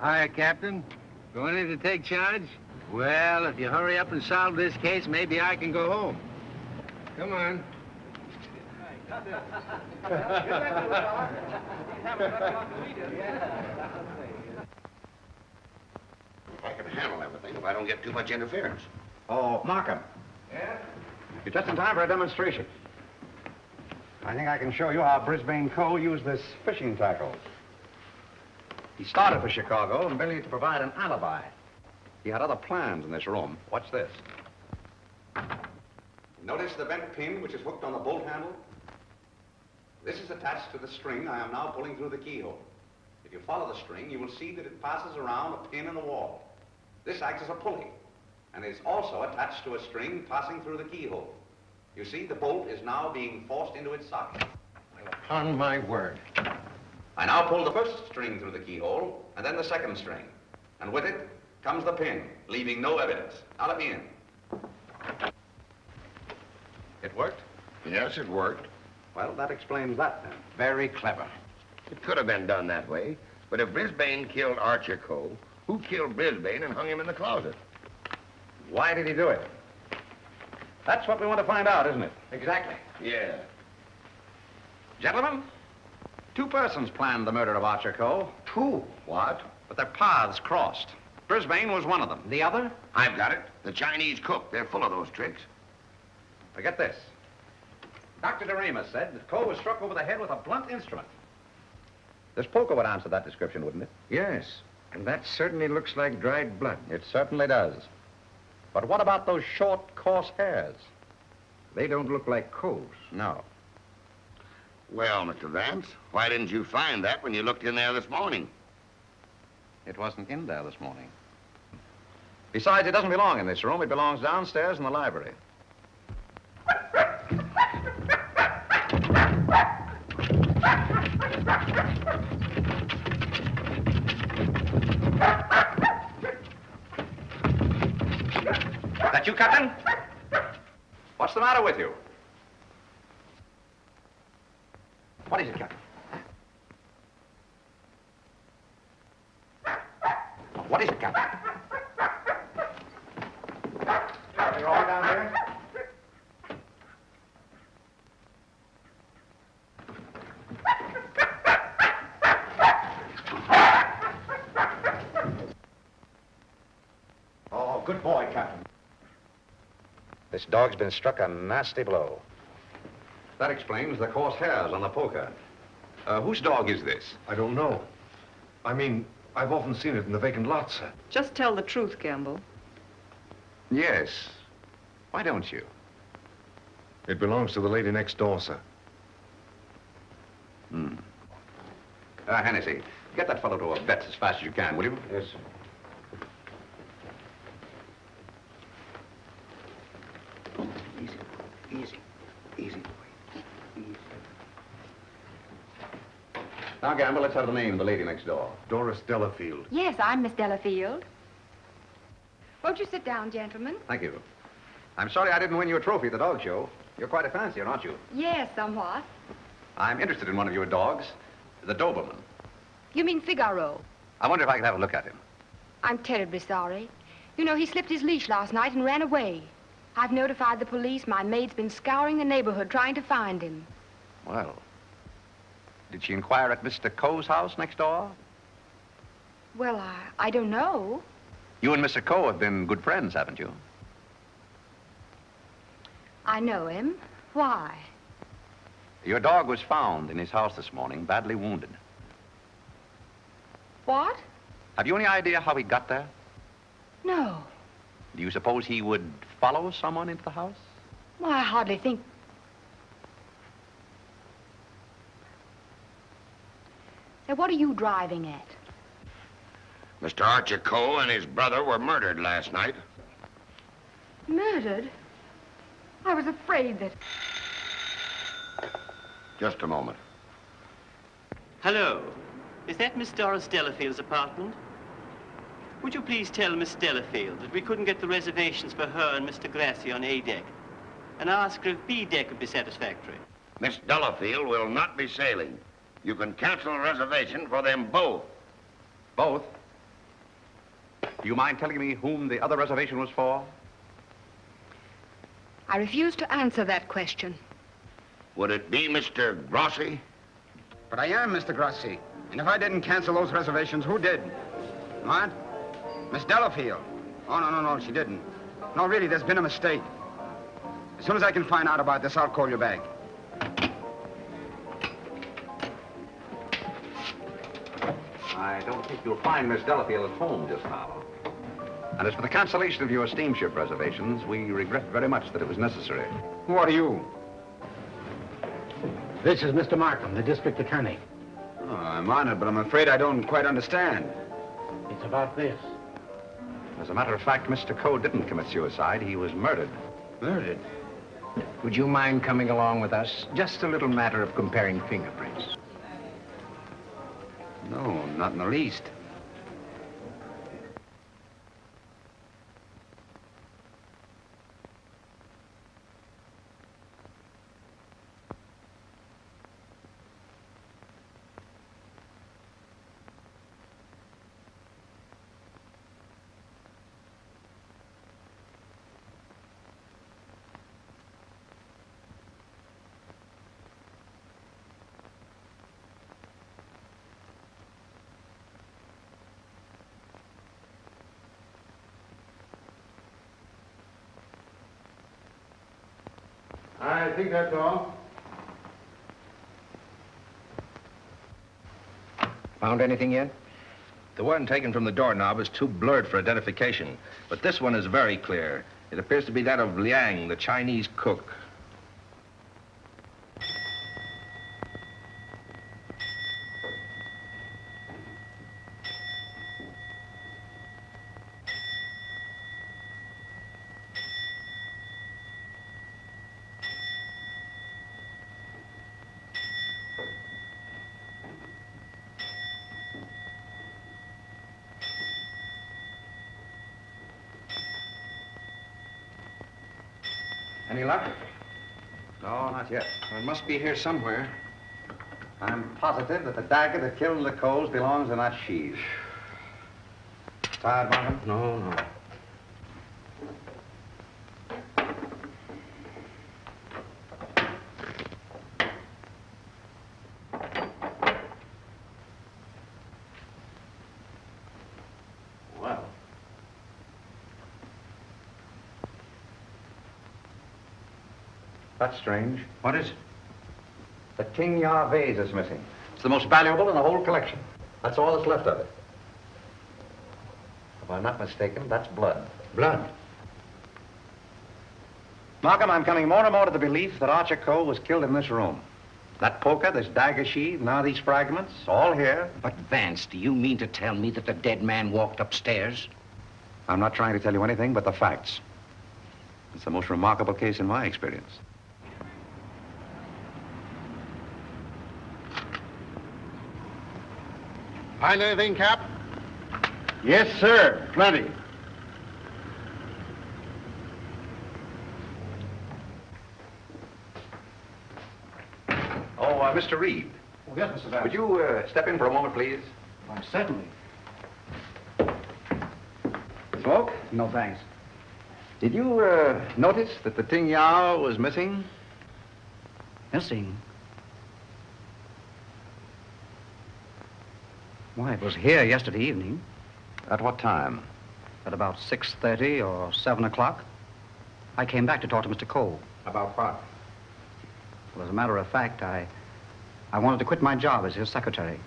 Hiya, Captain. Going in to take charge? Well, if you hurry up and solve this case, maybe I can go home. Come on. I can handle everything if I don't get too much interference. Oh, Markham. Yeah? You're just in time for a demonstration. I think I can show you how Brisbane Cole used this fishing tackle. He started for Chicago and merely to provide an alibi. He had other plans in this room. Watch this. Notice the bent pin which is hooked on the bolt handle? This is attached to the string I am now pulling through the keyhole. If you follow the string, you will see that it passes around a pin in the wall. This acts as a pulley, and is also attached to a string passing through the keyhole. You see, the bolt is now being forced into its socket. Well, upon my word. I now pull the first string through the keyhole, and then the second string. And with it comes the pin, leaving no evidence. Now let me in. It worked? Yes, it worked. Well, that explains that, then. Very clever. It could have been done that way, but if Brisbane killed Archer Cole, who killed Brisbane and hung him in the closet? Why did he do it? That's what we want to find out, isn't it? Exactly. Yeah. Gentlemen, two persons planned the murder of Archer Cole. Two? What? But their paths crossed. Brisbane was one of them. The other? I've got it. The Chinese cook. They're full of those tricks. Forget this. Dr. DeRamus said that Cole was struck over the head with a blunt instrument. This poker would answer that description, wouldn't it? Yes, and that certainly looks like dried blood. It certainly does. But what about those short, coarse hairs? They don't look like Cole's. No. Well, Mr. Vance, why didn't you find that when you looked in there this morning? It wasn't in there this morning. Besides, it doesn't belong in this room. It belongs downstairs in the library. That you, Captain? What's the matter with you? What is it, Captain? What is it, Captain? You're all down here? Oh, good boy, Captain. This dog's been struck a nasty blow. That explains the coarse hairs on the poker. Whose dog is this? I don't know. I mean, I've often seen it in the vacant lot, sir. Just tell the truth, Campbell. Yes. Why don't you? It belongs to the lady next door, sir. Hmm. Hennessy, get that fellow to a vet as fast as you can, will you? Yes, sir. Easy. Now, Gamble, let's have the name of the lady next door. Doris Delafield. Yes, I'm Miss Delafield. Won't you sit down, gentlemen? Thank you. I'm sorry I didn't win you a trophy at the dog show. You're quite a fancier, aren't you? Yes, somewhat. I'm interested in one of your dogs, the Doberman. You mean Figaro? I wonder if I could have a look at him. I'm terribly sorry. You know, he slipped his leash last night and ran away. I've notified the police. My maid's been scouring the neighborhood trying to find him. Well, did she inquire at Mr. Coe's house next door? Well, I don't know. You and Mr. Coe have been good friends, haven't you? I know him. Why? Your dog was found in his house this morning, badly wounded. What? Have you any idea how he got there? No. Do you suppose he would follow someone into the house? Well, I hardly think... Say, what are you driving at? Mr. Archer Coe and his brother were murdered last night. Murdered? I was afraid that... Just a moment. Hello. Is that Miss Doris Delafield's apartment? Would you please tell Miss Delafield that we couldn't get the reservations for her and Mr. Grassy on A deck, and ask her if B deck would be satisfactory? Miss Delafield will not be sailing. You can cancel a reservation for them both. Both? Do you mind telling me whom the other reservation was for? I refuse to answer that question. Would it be Mr. Grossi? But I am Mr. Grossi. And if I didn't cancel those reservations, who did? What? Miss Delafield. Oh, no, she didn't. No, really, there's been a mistake. As soon as I can find out about this, I'll call you back. I don't think you'll find Miss Delafield at home just now. And as for the cancellation of your steamship reservations, we regret very much that it was necessary. Who are you? This is Mr. Markham, the district attorney. Oh, I'm honored, but I'm afraid I don't quite understand. It's about this. As a matter of fact, Mr. Coe didn't commit suicide. He was murdered. Murdered? Would you mind coming along with us? Just a little matter of comparing fingerprints. No, not in the least. I think that's all. Found anything yet? The one taken from the doorknob is too blurred for identification, but this one is very clear. It appears to be that of Liang, the Chinese cook. Any luck? No, not yet. Well, it must be here somewhere. I'm positive that the dagger that killed the Coles belongs in that sheath. Tired, Markham? No, no. Well. That's strange. What is it? The King Ya vase is missing. It's the most valuable in the whole collection. That's all that's left of it. If I'm not mistaken, that's blood. Blood? Markham, I'm coming more and more to the belief that Archer Cole was killed in this room. That poker, this dagger sheath, now these fragments, all here. But, Vance, do you mean to tell me that the dead man walked upstairs? I'm not trying to tell you anything but the facts. It's the most remarkable case in my experience. Find anything, Cap? Yes, sir. Plenty. Oh, Mr. Reed. Oh, yes, Mr. Vance. Would you step in for a moment, please? Certainly. Smoke? No, thanks. Did you notice that the Ting Yao was missing? Missing? Why, it was here yesterday evening. At what time? At about 6:30 or 7 o'clock. I came back to talk to Mr. Cole. About what? Well, as a matter of fact, I wanted to quit my job as his secretary.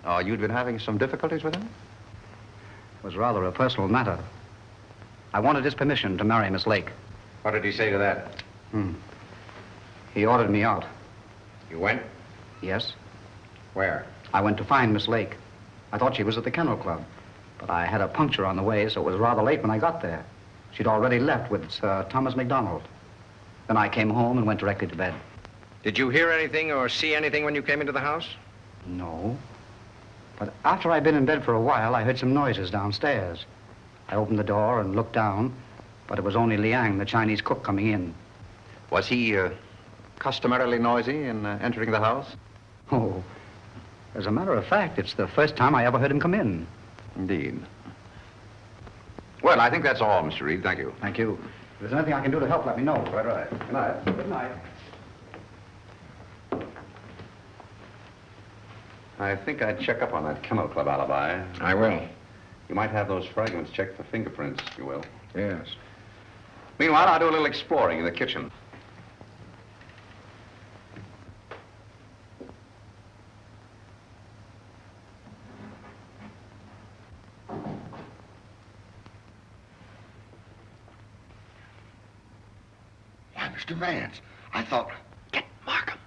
Oh, you'd been having some difficulties with him? It was rather a personal matter. I wanted his permission to marry Miss Lake. What did he say to that? He ordered me out. You went? Yes. Where? I went to find Miss Lake. I thought she was at the Kennel Club, but I had a puncture on the way, so it was rather late when I got there. She'd already left with Sir Thomas MacDonald. Then I came home and went directly to bed. Did you hear anything or see anything when you came into the house? No. But after I'd been in bed for a while, I heard some noises downstairs. I opened the door and looked down, but it was only Liang, the Chinese cook, coming in. Was he customarily noisy in entering the house? Oh, as a matter of fact, it's the first time I ever heard him come in. Indeed. Well, I think that's all, Mr. Reed. Thank you. Thank you. If there's anything I can do to help, let me know. Right. Good night. Good night. I think I'd check up on that Kennel Club alibi. I will. You might have those fragments checked for fingerprints, if you will. Yes. Meanwhile, I'll do a little exploring in the kitchen. Why, Mr. Vance, I thought... Get Markham.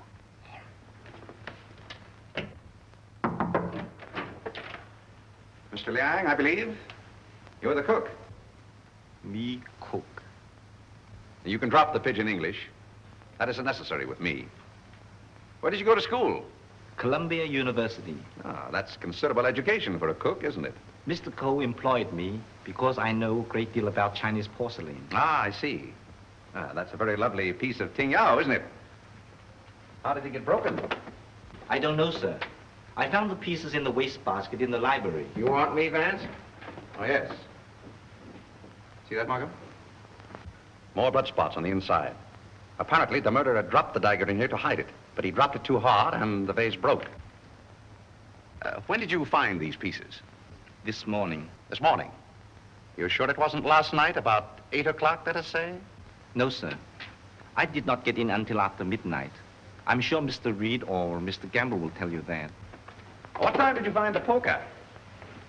Mr. Liang, I believe. You're the cook. Me cook. You can drop the pidgin English. That isn't necessary with me. Where did you go to school? Columbia University. Ah, that's considerable education for a cook, isn't it? Mr. Coe employed me because I know a great deal about Chinese porcelain. Ah, I see. Ah, that's a very lovely piece of Ting Yao, isn't it? How did it get broken? I don't know, sir. I found the pieces in the wastebasket in the library. You want me, Vance? Oh, yes. See that, Markham? More blood spots on the inside. Apparently, the murderer dropped the dagger in here to hide it, but he dropped it too hard, and the vase broke. When did you find these pieces? This morning. This morning? You're sure it wasn't last night, about 8 o'clock, let us say? No, sir. I did not get in until after midnight. I'm sure Mr. Reed or Mr. Gamble will tell you that. What time did you find the poker?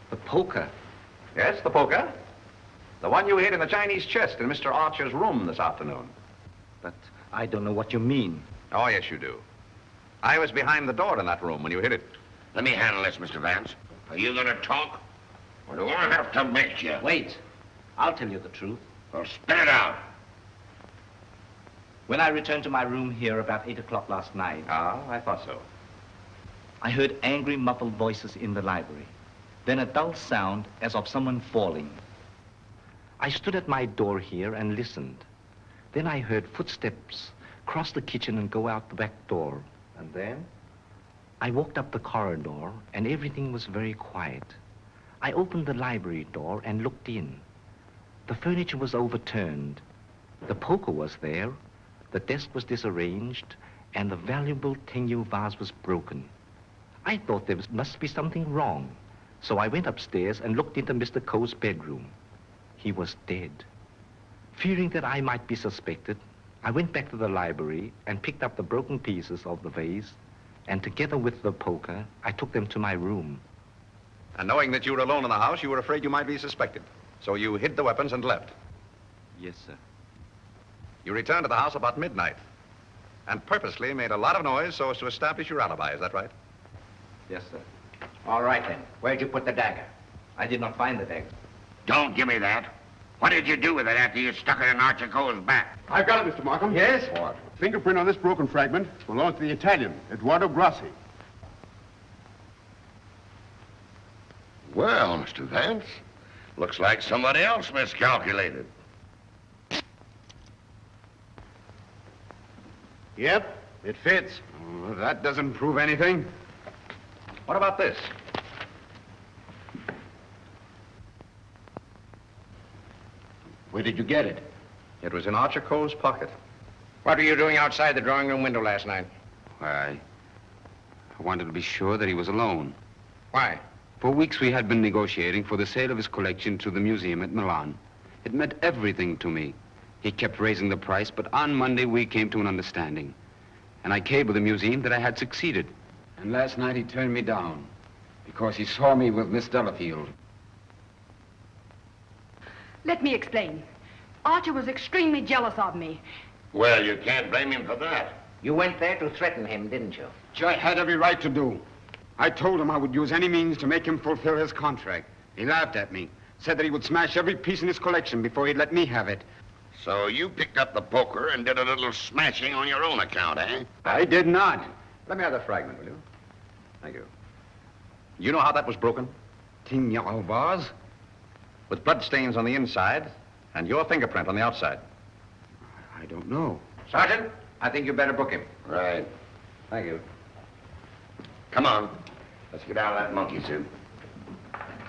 The poker? Yes, the poker. The one you hid in the Chinese chest in Mr. Archer's room this afternoon. But I don't know what you mean. Oh, yes, you do. I was behind the door in that room when you hid it. Let me handle this, Mr. Vance. Are you going to talk? Or do I have to make you? Wait. I'll tell you the truth. Well, spit it out. When I returned to my room here about 8 o'clock last night... Ah, I thought so. I heard angry, muffled voices in the library. Then a dull sound as of someone falling. I stood at my door here and listened. Then I heard footsteps cross the kitchen and go out the back door. And then? I walked up the corridor, and everything was very quiet. I opened the library door and looked in. The furniture was overturned. The poker was there, the desk was disarranged, and the valuable Tengu vase was broken. I thought there must be something wrong, so I went upstairs and looked into Mr. Coe's bedroom. He was dead. Fearing that I might be suspected, I went back to the library and picked up the broken pieces of the vase, and together with the poker, I took them to my room. And knowing that you were alone in the house, you were afraid you might be suspected. So you hid the weapons and left. Yes, sir. You returned to the house about midnight and purposely made a lot of noise so as to establish your alibi. Is that right? Yes, sir. All right, then. Where'd you put the dagger? I did not find the dagger. Don't give me that. What did you do with it after you stuck it in Archer Coe's back? I've got it, Mr. Markham. Yes? What? Fingerprint on this broken fragment belongs to the Italian, Eduardo Grassi. Well, Mr. Vance, looks like somebody else miscalculated. Yep, it fits. Oh, that doesn't prove anything. What about this? Where did you get it? It was in Archer Coe's pocket. What were you doing outside the drawing room window last night? Why, I wanted to be sure that he was alone. Why? For weeks we had been negotiating for the sale of his collection to the museum at Milan. It meant everything to me. He kept raising the price, but on Monday we came to an understanding. And I cabled the museum that I had succeeded. And last night he turned me down because he saw me with Miss Delafield. Let me explain. Archer was extremely jealous of me. Well, you can't blame him for that. You went there to threaten him, didn't you? Which I had every right to do. I told him I would use any means to make him fulfill his contract. He laughed at me, said that he would smash every piece in his collection before he'd let me have it. So you picked up the poker and did a little smashing on your own account, eh? I did not. Let me have that fragment, will you? Thank you. You know how that was broken? Tin yellow vase? With blood stains on the inside and your fingerprint on the outside. I don't know. Sergeant, I think you better book him. Right. Thank you. Come on. Let's get out of that monkey suit.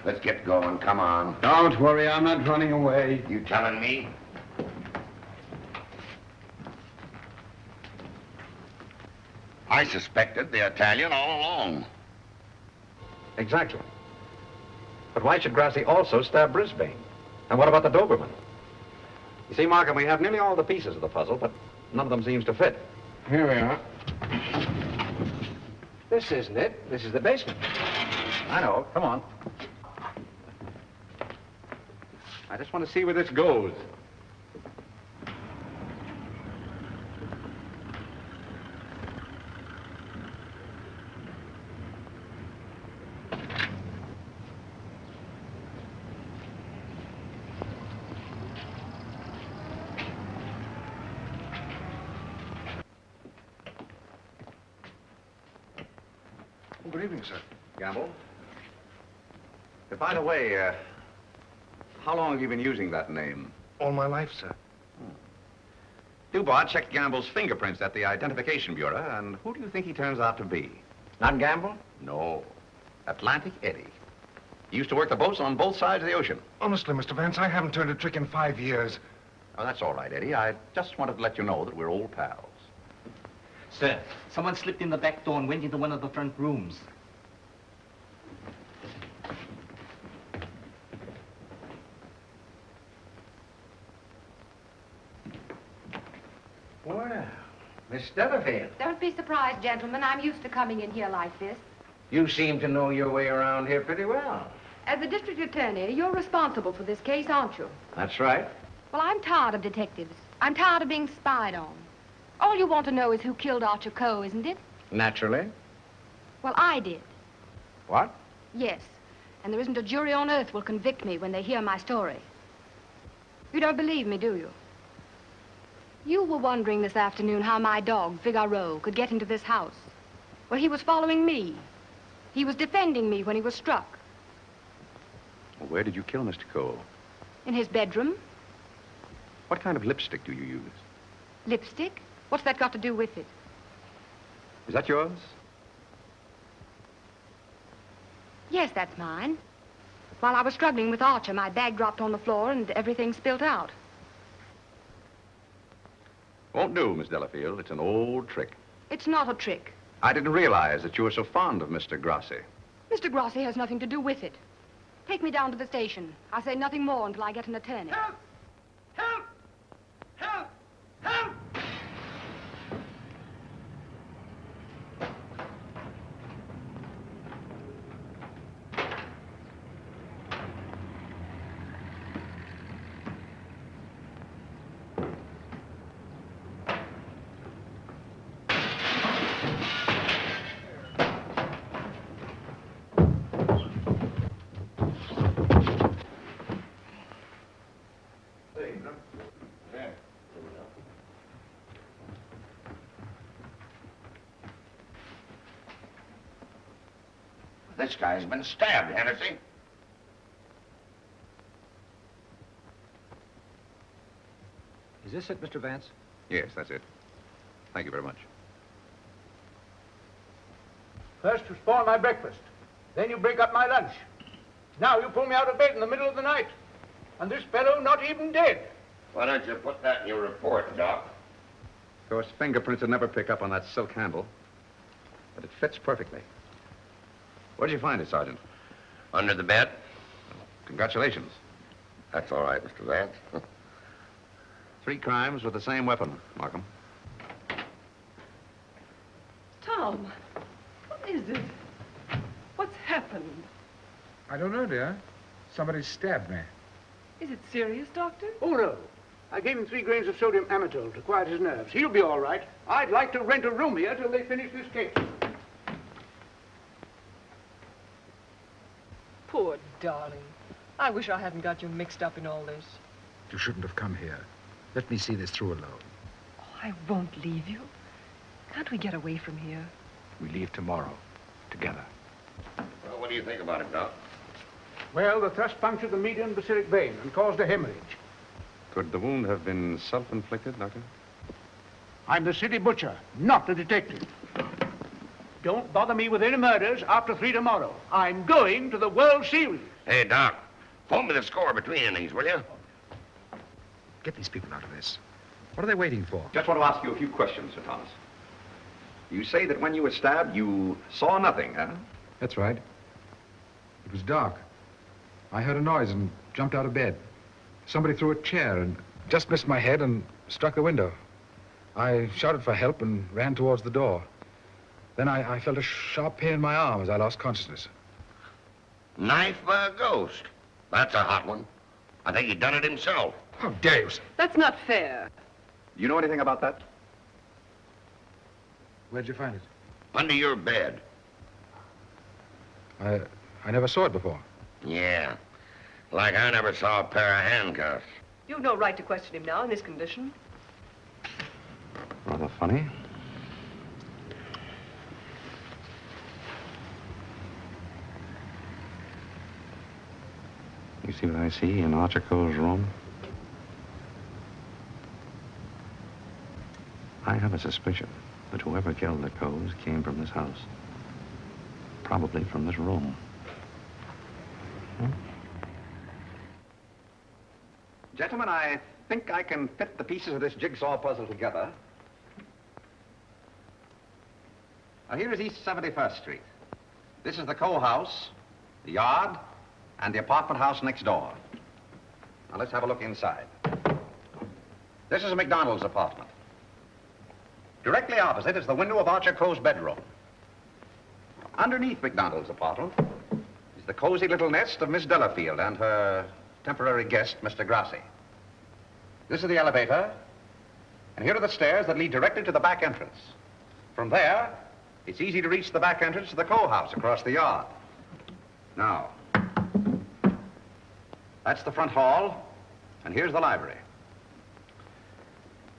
Let's get going. Come on. Don't worry, I'm not running away. You telling me? I suspected the Italian all along. Exactly. But why should Grassi also stab Brisbane? And what about the Doberman? You see, Markham, we have nearly all the pieces of the puzzle, but none of them seems to fit. Here we are. This isn't it. This is the basement. I know. Come on. I just want to see where this goes. Good evening, sir. Gamble? By the way, how long have you been using that name? All my life, sir. Dubois checked Gamble's fingerprints at the Identification Bureau, and who do you think he turns out to be? Not Gamble? No. Atlantic Eddie. He used to work the boats on both sides of the ocean. Honestly, Mr. Vance, I haven't turned a trick in 5 years. Oh, that's all right, Eddie. I just wanted to let you know that we're old pals. Sir, someone slipped in the back door and went into one of the front rooms. Well, Miss Delafield, Don't be surprised, gentlemen. I'm used to coming in here like this. you seem to know your way around here pretty well. As the district attorney, you're responsible for this case, aren't you? That's right. Well, I'm tired of detectives. I'm tired of being spied on. All you want to know is who killed Archer Coe, isn't it? Naturally. Well, I did. What? Yes. And there isn't a jury on earth will convict me when they hear my story. You don't believe me, do you? You were wondering this afternoon how my dog, Figaro, could get into this house. Well, he was following me. He was defending me when he was struck. Well, where did you kill Mr. Cole? In his bedroom. What kind of lipstick do you use? Lipstick? What's that got to do with it? Is that yours? Yes, that's mine. While I was struggling with Archer, my bag dropped on the floor and everything spilt out. Won't do, Miss Delafield. It's an old trick. It's not a trick. I didn't realize that you were so fond of Mr. Grassi. Mr. Grassi has nothing to do with it. Take me down to the station. I'll say nothing more until I get an attorney. Help! Help! Help! Help! This guy's been stabbed, Hennessy. Is this it, Mr. Vance? Yes, that's it. Thank you very much. First you spoil my breakfast. Then you break up my lunch. Now you pull me out of bed in the middle of the night. And this fellow not even dead. Why don't you put that in your report, Doc? Of course, fingerprints would never pick up on that silk handle. But it fits perfectly. Where did you find it, Sergeant? Under the bed. Congratulations. That's all right, Mr. Vance. 3 crimes with the same weapon, Markham. Tom, what is it? What's happened? I don't know, dear. Somebody stabbed me. Is it serious, Doctor? Oh, no. I gave him 3 grains of sodium amytal to quiet his nerves. He'll be all right. I'd like to rent a room here till they finish this case. Poor darling. I wish I hadn't got you mixed up in all this. You shouldn't have come here. Let me see this through alone. Oh, I won't leave you. Can't we get away from here? We leave tomorrow. Together. Well, what do you think about it, Doc? Well, the thrust punctured the median basilic vein and caused a hemorrhage. Could the wound have been self-inflicted, Doctor? I'm the city butcher, not the detective. Don't bother me with any murders after 3 tomorrow. I'm going to the World Series. Hey, Doc, phone me the score between innings, will you? Get these people out of this. What are they waiting for? Just want to ask you a few questions, Sir Thomas. You say that when you were stabbed, you saw nothing, huh? That's right. It was dark. I heard a noise and jumped out of bed. Somebody threw a chair and just missed my head and struck the window. I shouted for help and ran towards the door. Then I felt a sharp pain in my arm as I lost consciousness. Knife by a ghost. That's a hot one. I think he done it himself. How dare you, sir? That's not fair. Do you know anything about that? Where'd you find it? Under your bed. I never saw it before. Yeah. Like I never saw a pair of handcuffs. You've no right to question him now in this condition. Rather funny. You see what I see in Archer Coe's room? I have a suspicion that whoever killed the Coes came from this house. Probably from this room. Gentlemen, I think I can fit the pieces of this jigsaw puzzle together. Now, here is East 71st Street. This is the Coe house, the yard, and the apartment house next door. Now, let's have a look inside. This is a McDonald's apartment. Directly opposite is the window of Archer Coe's bedroom. Underneath McDonald's apartment is the cozy little nest of Miss Delafield and her temporary guest, Mr. Grassi. This is the elevator, and here are the stairs that lead directly to the back entrance. From there, it's easy to reach the back entrance to the Coe house across the yard. Now, that's the front hall, and here's the library.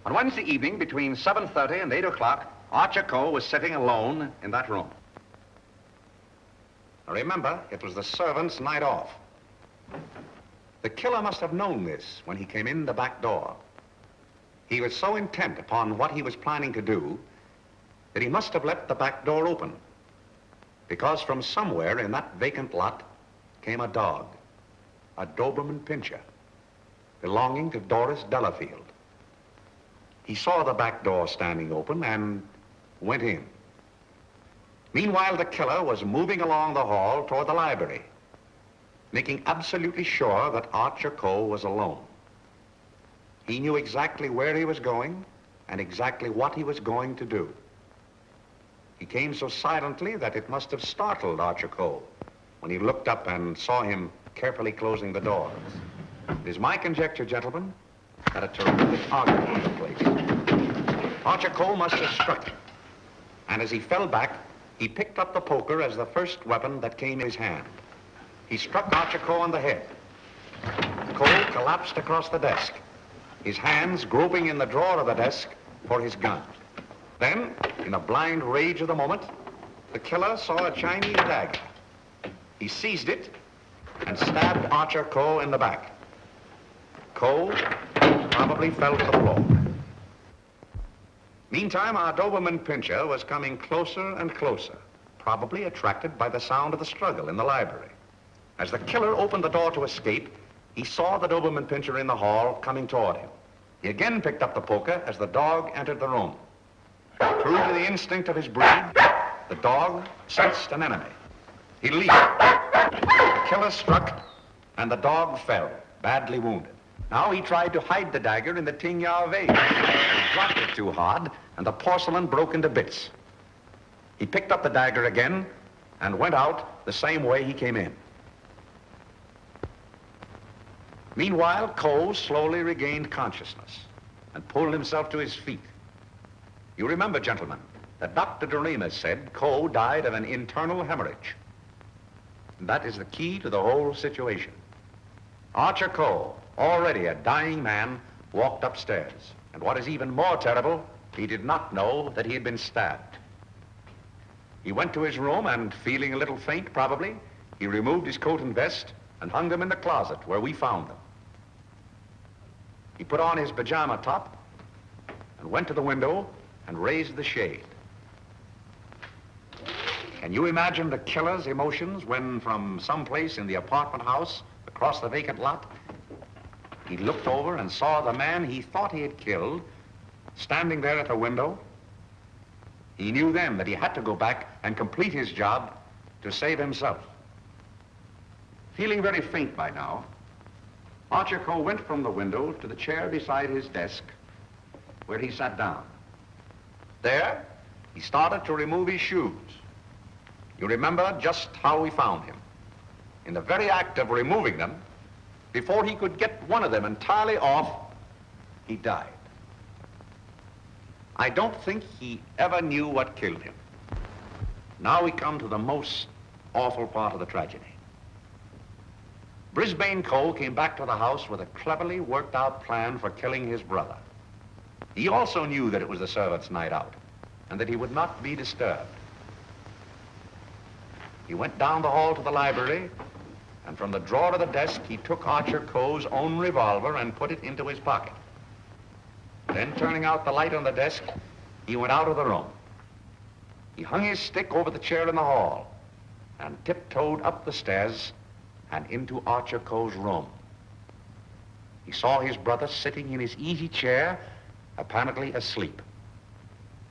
On Wednesday evening, between 7:30 and 8 o'clock, Archer Coe was sitting alone in that room. Now remember, it was the servant's night off. The killer must have known this when he came in the back door. He was so intent upon what he was planning to do that he must have left the back door open. Because from somewhere in that vacant lot came a dog, a Doberman Pinscher, belonging to Doris Delafield. He saw the back door standing open and went in. Meanwhile, the killer was moving along the hall toward the library, making absolutely sure that Archer Cole was alone. He knew exactly where he was going and exactly what he was going to do. He came so silently that it must have startled Archer Cole when he looked up and saw him carefully closing the door. It is my conjecture, gentlemen, that a terrific argument took place. Archer Cole must have struck him, and as he fell back, he picked up the poker as the first weapon that came in his hand. He struck Archer Cole on the head. Cole collapsed across the desk, his hands groping in the drawer of the desk for his gun. Then, in a blind rage of the moment, the killer saw a Chinese dagger. He seized it and stabbed Archer Cole in the back. Cole probably fell to the floor. Meantime, our Doberman Pinscher was coming closer and closer, probably attracted by the sound of the struggle in the library. As the killer opened the door to escape, he saw the Doberman Pinscher in the hall coming toward him. He again picked up the poker as the dog entered the room. True to the instinct of his breed, the dog sensed an enemy. He leaped. The killer struck, and the dog fell, badly wounded. Now he tried to hide the dagger in the Tingya vase. He dropped it too hard, and the porcelain broke into bits. He picked up the dagger again and went out the same way he came in. Meanwhile, Cole slowly regained consciousness and pulled himself to his feet. You remember, gentlemen, that Dr. Doremus said Cole died of an internal hemorrhage. And that is the key to the whole situation. Archer Cole, already a dying man, walked upstairs. And what is even more terrible, he did not know that he had been stabbed. He went to his room and, feeling a little faint probably, he removed his coat and vest and hung them in the closet where we found them. He put on his pajama top and went to the window and raised the shade. Can you imagine the killer's emotions when, from someplace in the apartment house across the vacant lot, he looked over and saw the man he thought he had killed standing there at the window? He knew then that he had to go back and complete his job to save himself. Feeling very faint by now, Archer Cole went from the window to the chair beside his desk, where he sat down. There, he started to remove his shoes. You remember just how we found him. In the very act of removing them, before he could get one of them entirely off, he died. I don't think he ever knew what killed him. Now we come to the most awful part of the tragedy. Brisbane Cole came back to the house with a cleverly worked out plan for killing his brother. He also knew that it was the servants' night out and that he would not be disturbed. He went down the hall to the library, and from the drawer of the desk, he took Archer Cole's own revolver and put it into his pocket. Then, turning out the light on the desk, he went out of the room. He hung his stick over the chair in the hall and tiptoed up the stairs and into Archer Cole's room. He saw his brother sitting in his easy chair, apparently asleep.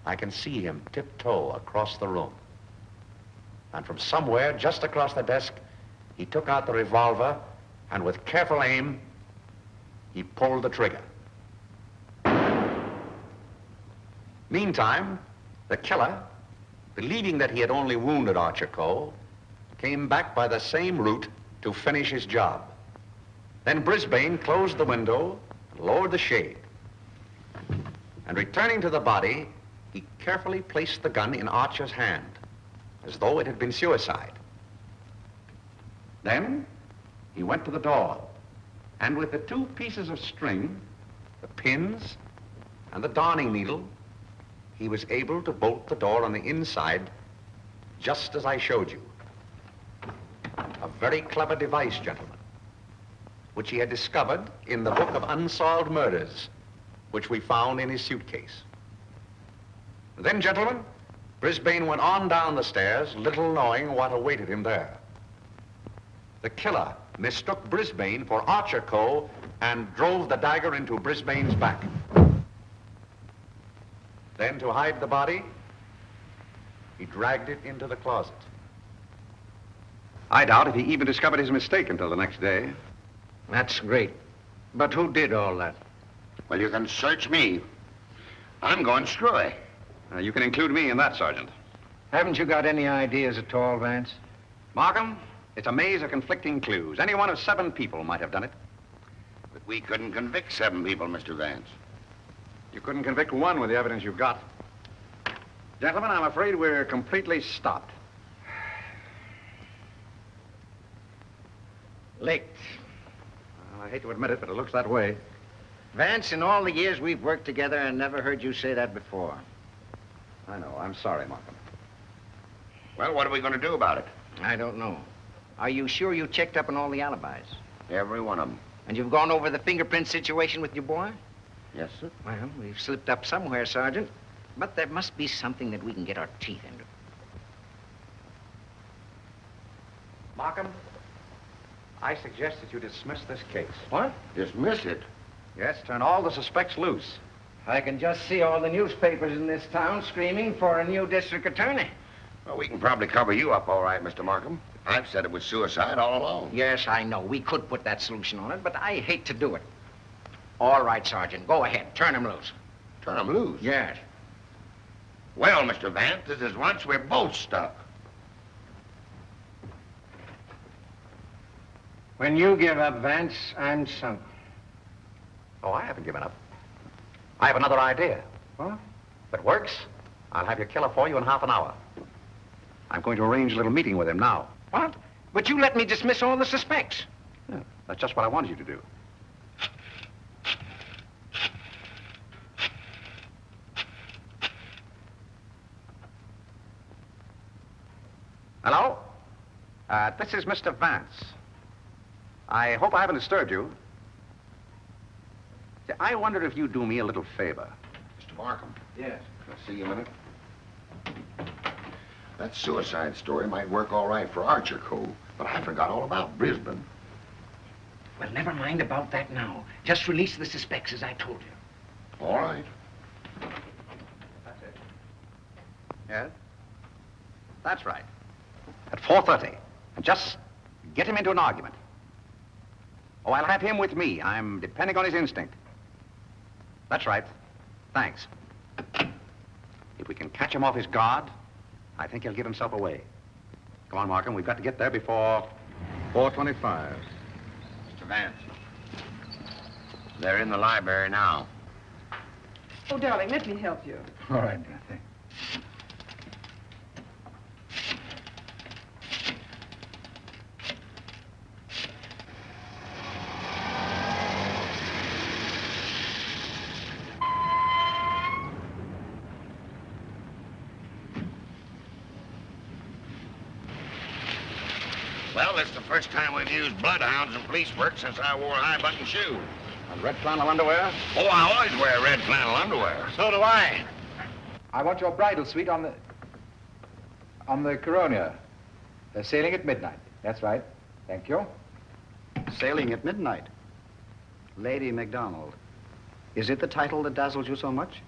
I can see him tiptoe across the room. And from somewhere just across the desk, he took out the revolver and with careful aim, he pulled the trigger. Meantime, the killer, believing that he had only wounded Archer Cole, came back by the same route to finish his job. Then Brisbane closed the window, lowered the shade, and returning to the body, he carefully placed the gun in Archer's hand, as though it had been suicide. Then he went to the door, and with the two pieces of string, the pins and the darning needle, he was able to bolt the door on the inside, just as I showed you. A very clever device, gentlemen, which he had discovered in the book of Unsolved Murders, which we found in his suitcase. Then, gentlemen, Brisbane went on down the stairs, little knowing what awaited him there. The killer mistook Brisbane for Archer Coe and drove the dagger into Brisbane's back. Then, to hide the body, he dragged it into the closet. I doubt if he even discovered his mistake until the next day. That's great. But who did all that? Well, you can search me. I'm going screwy. You can include me in that, Sergeant. Haven't you got any ideas at all, Vance? Markham, it's a maze of conflicting clues. Any one of 7 people might have done it. But we couldn't convict 7 people, Mr. Vance. You couldn't convict 1 with the evidence you've got. Gentlemen, I'm afraid we're completely stopped. Licked. Well, I hate to admit it, but it looks that way. Vance, in all the years we've worked together, I never heard you say that before. I know. I'm sorry, Markham. Well, what are we going to do about it? I don't know. Are you sure you checked up on all the alibis? Every one of them. And you've gone over the fingerprint situation with your boy? Yes, sir. Well, we've slipped up somewhere, Sergeant. But there must be something that we can get our teeth into. Markham, I suggest that you dismiss this case. What? Dismiss it? Yes, turn all the suspects loose. I can just see all the newspapers in this town screaming for a new district attorney. Well, we can probably cover you up all right, Mr. Markham. I've said it was suicide all along. Yes, I know. We could put that solution on it, but I hate to do it. All right, Sergeant. Go ahead. Turn him loose. Turn him loose? Yes. Well, Mr. Vance, this is once we're both stuck. When you give up, Vance, I'm sunk. Oh, I haven't given up. I have another idea. What? If it works, I'll have your killer for you in half an hour. I'm going to arrange a little meeting with him now. What? But you let me dismiss all the suspects. Yeah, that's just what I wanted you to do. Hello? This is Mr. Vance. I hope I haven't disturbed you. I wondered if you'd do me a little favor. Mr. Markham. Yes. Can I see you a minute? That suicide story might work all right for Archer Coe, but I forgot all about Brisbane. Well, never mind about that now. Just release the suspects, as I told you. All right. That's it. Yes? That's right. At 4:30. And just get him into an argument. Oh, I'll have him with me. I'm depending on his instinct. That's right. Thanks. If we can catch him off his guard, I think he'll give himself away. Come on, Markham. We've got to get there before 4:25. Mr. Vance. They're in the library now. Oh, darling, let me help you. All right, dear. Thanks. Well, it's the first time we've used bloodhounds in police work since I wore high-button shoes. And red flannel underwear? Oh, I always wear red flannel underwear. So do I. I want your bridal suite on the Coronia. They're sailing at midnight. That's right. Thank you. Sailing at midnight. Lady MacDonald. Is it the title that dazzles you so much?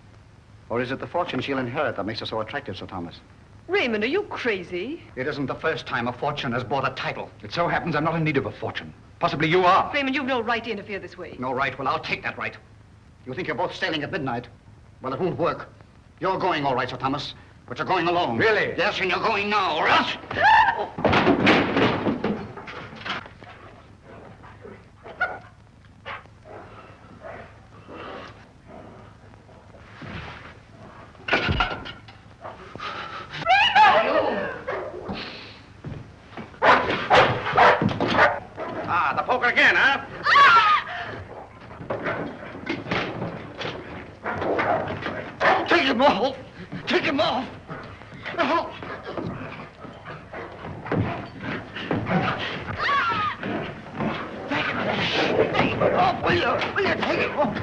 Or is it the fortune she'll inherit that makes her so attractive, Sir Thomas? Raymond, are you crazy? It isn't the first time a fortune has bought a title. It so happens I'm not in need of a fortune. Possibly you are. Raymond, you've no right to interfere this way. No right? Well, I'll take that right. You think you're both sailing at midnight? Well, it won't work. You're going all right, Sir Thomas, but you're going alone. Really? Yes, and you're going now, or else... Ah, the poker again, huh? Take him off! Take him off! No! Take him off, will you? Will you take him off?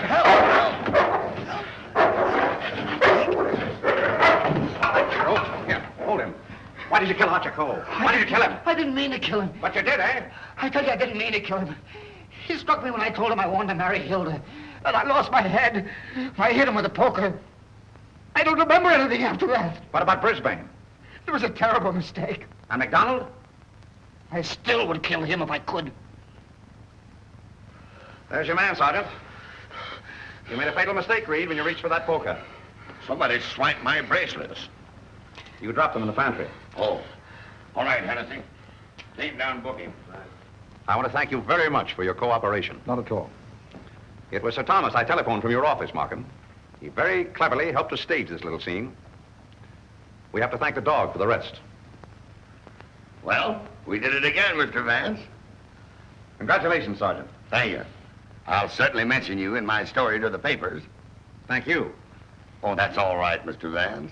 Help! did you kill Archer Cole? Why did you kill him? I didn't mean to kill him. But you did, eh? I tell you, I didn't mean to kill him. He struck me when I told him I wanted to marry Hilda. And I lost my head. I hit him with a poker. I don't remember anything after that. What about Brisbane? It was a terrible mistake. And McDonald? I still would kill him if I could. There's your man, Sergeant. You made a fatal mistake, Reed, when you reached for that poker. Somebody swiped my bracelets. You dropped them in the pantry. Oh. All right, Hennessy. Take down booking. I want to thank you very much for your cooperation. Not at all. It was Sir Thomas I telephoned from your office, Markham. He very cleverly helped us stage this little scene. We have to thank the dog for the rest. Well, we did it again, Mr. Vance. Congratulations, Sergeant. Thank you. I'll certainly mention you in my story to the papers. Thank you. Oh, that's all right, Mr. Vance.